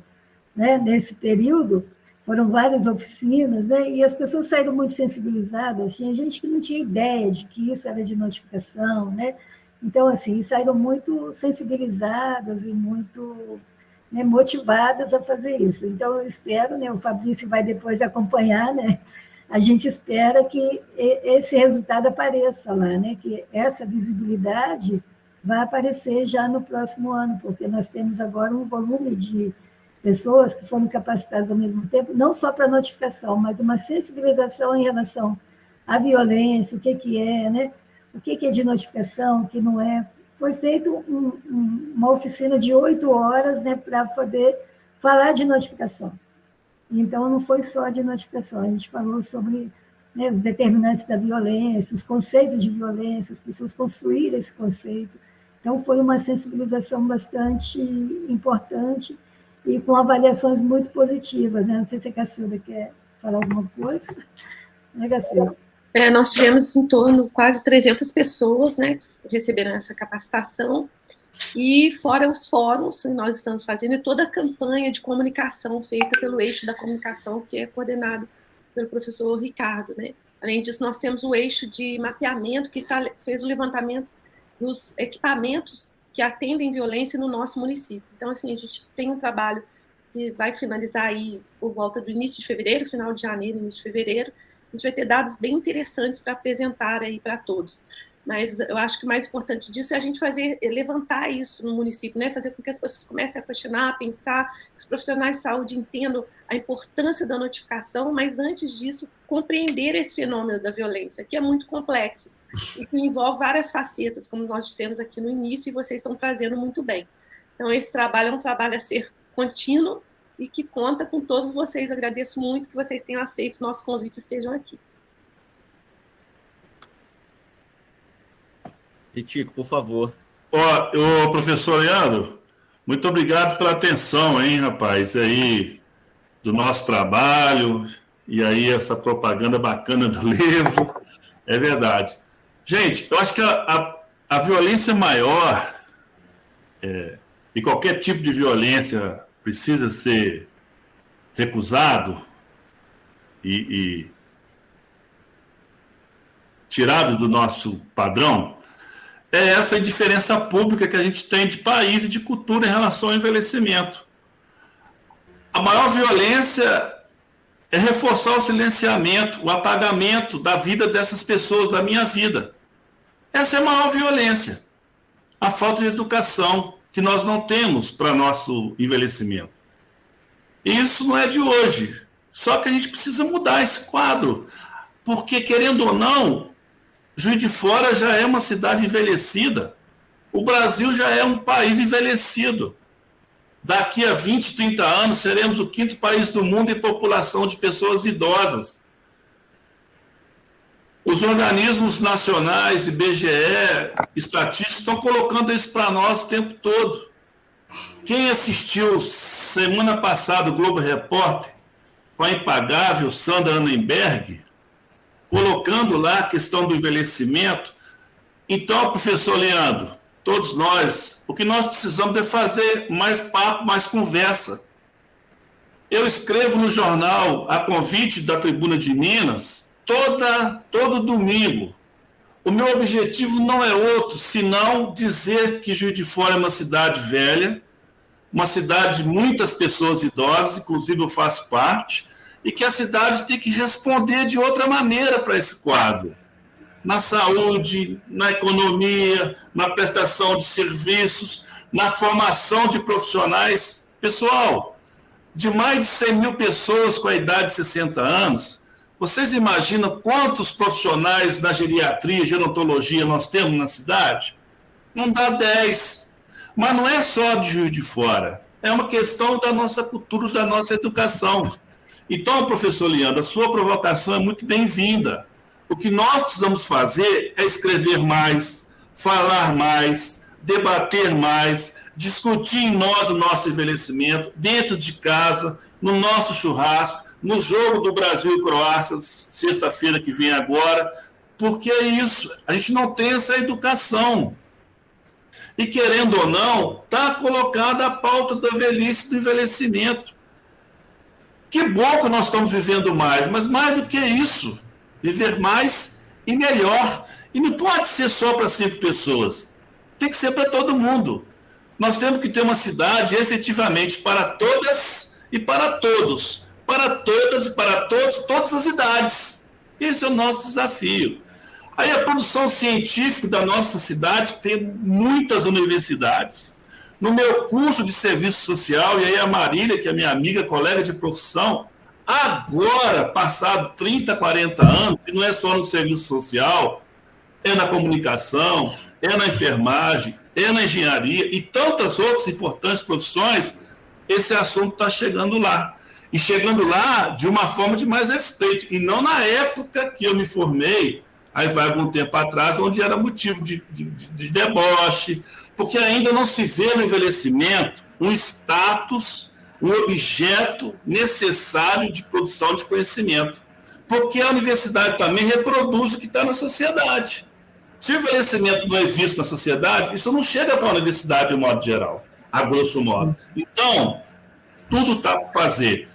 né? Nesse período, foram várias oficinas, né? E as pessoas saíram muito sensibilizadas, tinha gente que não tinha ideia de que isso era de notificação, né? Então, assim, saíram muito sensibilizadas e muito, né, motivadas a fazer isso. Então, eu espero, né, o Fabrício vai depois acompanhar, né? A gente espera que esse resultado apareça lá, né? Que essa visibilidade vai aparecer já no próximo ano, porque nós temos agora um volume de pessoas que foram capacitadas ao mesmo tempo, não só para notificação, mas uma sensibilização em relação à violência, o que é, né? O que é de notificação, o que não é. Foi feita uma oficina de 8 horas, né, para poder falar de notificação. Então, não foi só de notificação, a gente falou sobre, né, os determinantes da violência, os conceitos de violência, as pessoas construíram esse conceito. Então, foi uma sensibilização bastante importante e com avaliações muito positivas, né? Não sei se a Cacilda quer falar alguma coisa. Né, Cacilda? Nós tivemos em torno de quase 300 pessoas, né, que receberam essa capacitação, e fora os fóruns que nós estamos fazendo, e toda a campanha de comunicação feita pelo eixo da comunicação, que é coordenado pelo professor Ricardo, né? Além disso, nós temos o eixo de mapeamento que fez o levantamento dos equipamentos que atendem violência no nosso município. Então, assim, a gente tem um trabalho que vai finalizar aí por volta do início de fevereiro, final de janeiro, início de fevereiro. A gente vai ter dados bem interessantes para apresentar aí para todos. Mas eu acho que o mais importante disso é a gente levantar isso no município, né? Fazer com que as pessoas comecem a questionar, a pensar, que os profissionais de saúde entendam a importância da notificação, mas antes disso, compreender esse fenômeno da violência, que é muito complexo e que envolve várias facetas, como nós dissemos aqui no início, e vocês estão trazendo muito bem. Então, esse trabalho é um trabalho a ser contínuo e que conta com todos vocês. Agradeço muito que vocês tenham aceito o nosso convite e estejam aqui. Pitico, por favor. Ô, professor Leandro, muito obrigado pela atenção, hein, rapaz, aí do nosso trabalho, e aí essa propaganda bacana do livro, é verdade. Gente, eu acho que a violência maior, e qualquer tipo de violência precisa ser recusado e tirado do nosso padrão, é essa indiferença pública que a gente tem de país e de cultura em relação ao envelhecimento. A maior violência é reforçar o silenciamento, o apagamento da vida dessas pessoas, da minha vida. Essa é a maior violência. A falta de educação que nós não temos para nosso envelhecimento. E isso não é de hoje. Só que a gente precisa mudar esse quadro. Porque, querendo ou não, Juiz de Fora já é uma cidade envelhecida. O Brasil já é um país envelhecido. Daqui a 20, 30 anos, seremos o 5º país do mundo em população de pessoas idosas. Os organismos nacionais, IBGE, estatísticos, estão colocando isso para nós o tempo todo. Quem assistiu semana passada o Globo Repórter, com a impagável Sandra Annenberg, colocando lá a questão do envelhecimento. Então, professor Leandro, todos nós, o que nós precisamos é fazer mais papo, mais conversa. Eu escrevo no jornal, a convite da Tribuna de Minas, todo domingo. O meu objetivo não é outro, senão dizer que Juiz de Fora é uma cidade velha, uma cidade de muitas pessoas idosas, inclusive eu faço parte, e que a cidade tem que responder de outra maneira para esse quadro. Na saúde, na economia, na prestação de serviços, na formação de profissionais. Pessoal, de mais de 100 mil pessoas com a idade de 60 anos, vocês imaginam quantos profissionais na geriatria, gerontologia nós temos na cidade? Não dá 10. Mas não é só de Juiz de Fora. É uma questão da nossa cultura, da nossa educação. Então, professor Leandro, a sua provocação é muito bem-vinda. O que nós precisamos fazer é escrever mais, falar mais, debater mais, discutir em nós o nosso envelhecimento, dentro de casa, no nosso churrasco, no jogo do Brasil e Croácia, sexta-feira que vem agora, porque é isso, a gente não tem essa educação. E, querendo ou não, está colocada a pauta da velhice e do envelhecimento. Que bom que nós estamos vivendo mais, mas mais do que isso, viver mais e melhor. E não pode ser só para 5 pessoas, tem que ser para todo mundo. Nós temos que ter uma cidade efetivamente para todas e para todos, para todas e para todos, todas as idades. Esse é o nosso desafio. Aí a produção científica da nossa cidade, que tem muitas universidades. No meu curso de serviço social, e aí a Marília, que é minha amiga, colega de profissão, agora, passado 30, 40 anos, e não é só no serviço social, é na comunicação, é na enfermagem, é na engenharia e tantas outras importantes profissões, esse assunto está chegando lá. E chegando lá de uma forma de mais respeito. E não na época que eu me formei, aí vai algum tempo atrás, onde era motivo de deboche, porque ainda não se vê no envelhecimento um status, um objeto necessário de produção de conhecimento. Porque a universidade também reproduz o que está na sociedade. Se o envelhecimento não é visto na sociedade, isso não chega para a universidade de modo geral, a grosso modo. Então, tudo está para fazer.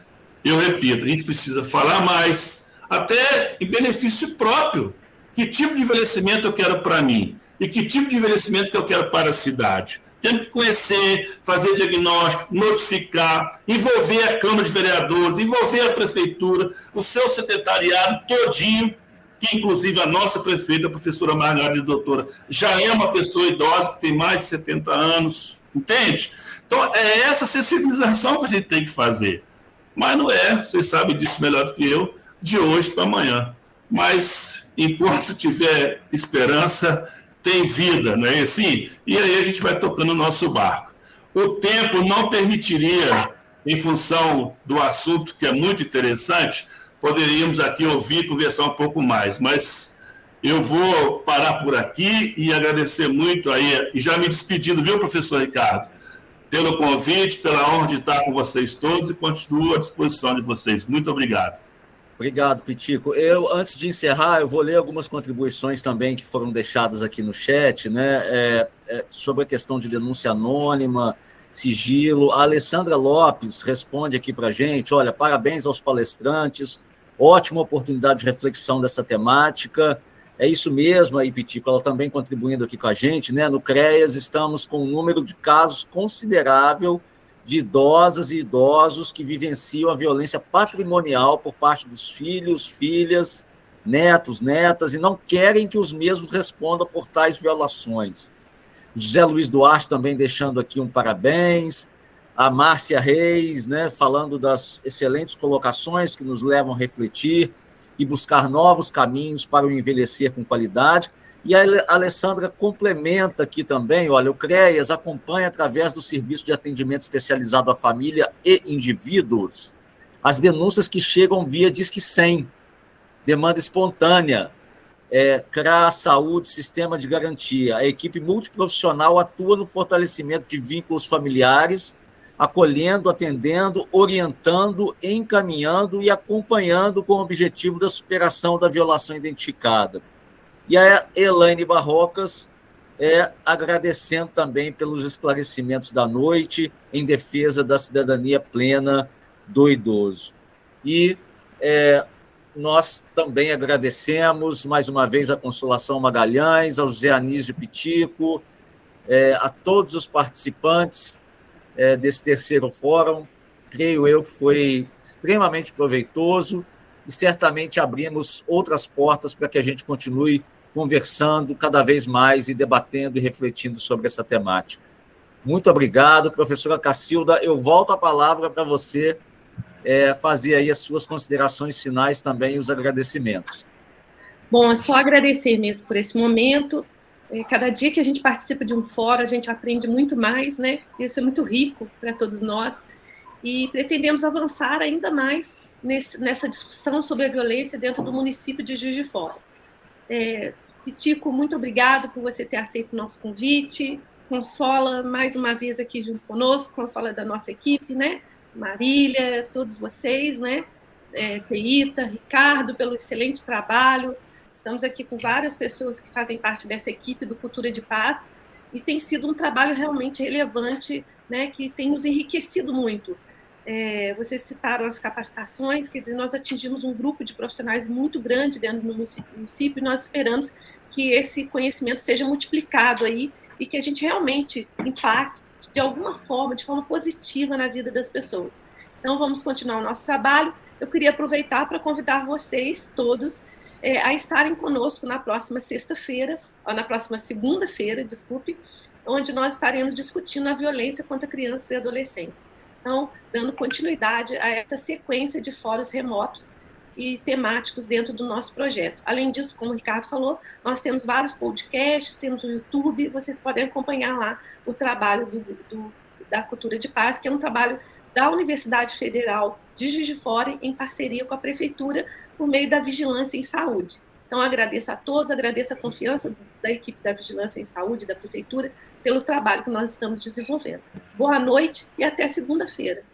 Eu repito, a gente precisa falar mais, até em benefício próprio. Que tipo de envelhecimento eu quero para mim? E que tipo de envelhecimento que eu quero para a cidade? Temos que conhecer, fazer diagnóstico, notificar, envolver a Câmara de Vereadores, envolver a Prefeitura, o seu secretariado todinho, que inclusive a nossa prefeita, a professora Margarida Doutora, já é uma pessoa idosa, que tem mais de 70 anos, entende? Então, é essa sensibilização que a gente tem que fazer. Mas não é, vocês sabem disso melhor do que eu, de hoje para amanhã. Mas, enquanto tiver esperança, tem vida, não é assim? E aí a gente vai tocando o nosso barco. O tempo não permitiria, em função do assunto, que é muito interessante, poderíamos aqui ouvir e conversar um pouco mais, mas eu vou parar por aqui e agradecer muito aí, e já me despedindo, viu, professor Ricardo, pelo convite, pela honra de estar com vocês todos, e continuo à disposição de vocês. Muito obrigado. Obrigado, Pitico. Antes de encerrar, eu vou ler algumas contribuições também que foram deixadas aqui no chat, né, sobre a questão de denúncia anônima, sigilo. A Alessandra Lopes responde aqui para a gente, olha, parabéns aos palestrantes, ótima oportunidade de reflexão dessa temática. É isso mesmo aí, Pitico, ela também contribuindo aqui com a gente, né? No CREAS estamos com um número de casos considerável de idosas e idosos que vivenciam a violência patrimonial por parte dos filhos, filhas, netos, netas, e não querem que os mesmos respondam por tais violações. José Luiz Duarte também deixando aqui um parabéns, a Márcia Reis, né, falando das excelentes colocações que nos levam a refletir e buscar novos caminhos para o envelhecer com qualidade. E a Alessandra complementa aqui também, olha, o CREAS acompanha através do Serviço de Atendimento Especializado à Família e Indivíduos as denúncias que chegam via Disque 100, demanda espontânea, CRA, saúde, sistema de garantia. A equipe multiprofissional atua no fortalecimento de vínculos familiares, acolhendo, atendendo, orientando, encaminhando e acompanhando com o objetivo da superação da violação identificada. E a Elaine Barrocas agradecendo também pelos esclarecimentos da noite em defesa da cidadania plena do idoso. E nós também agradecemos mais uma vez a Consolação Magalhães, ao José Anísio Pitico, a todos os participantes desse terceiro fórum. Creio eu que foi extremamente proveitoso e certamente abrimos outras portas para que a gente continue conversando cada vez mais e debatendo e refletindo sobre essa temática. Muito obrigado, professora Cacilda. Eu volto a palavra para você fazer aí as suas considerações finais também e os agradecimentos. Bom, é só agradecer mesmo por esse momento. Cada dia que a gente participa de um fórum, a gente aprende muito mais, né? Isso é muito rico para todos nós. E pretendemos avançar ainda mais nessa discussão sobre a violência dentro do município de Juiz de Fora. Pitico, muito obrigado por você ter aceito o nosso convite. Consola, mais uma vez aqui junto conosco, Consola da nossa equipe, né? Marília, todos vocês, né? Teita, Ricardo, pelo excelente trabalho. Estamos aqui com várias pessoas que fazem parte dessa equipe do Cultura de Paz e tem sido um trabalho realmente relevante, né? Que tem nos enriquecido muito. Vocês citaram as capacitações, quer dizer, nós atingimos um grupo de profissionais muito grande dentro do município e nós esperamos que esse conhecimento seja multiplicado aí e que a gente realmente impacte de alguma forma, de forma positiva na vida das pessoas. Então, vamos continuar o nosso trabalho. Eu queria aproveitar para convidar vocês todos a estarem conosco na próxima sexta-feira, ou na próxima segunda-feira, desculpe, onde nós estaremos discutindo a violência contra crianças e adolescentes. Então, dando continuidade a essa sequência de fóruns remotos e temáticos dentro do nosso projeto. Além disso, como o Ricardo falou, nós temos vários podcasts, temos o YouTube, vocês podem acompanhar lá o trabalho da Cultura de Paz, que é um trabalho da Universidade Federal de Juiz de Fora, em parceria com a Prefeitura, por meio da Vigilância em Saúde. Então, agradeço a todos, agradeço a confiança da equipe da Vigilância em Saúde, da Prefeitura, pelo trabalho que nós estamos desenvolvendo. Boa noite e até segunda-feira.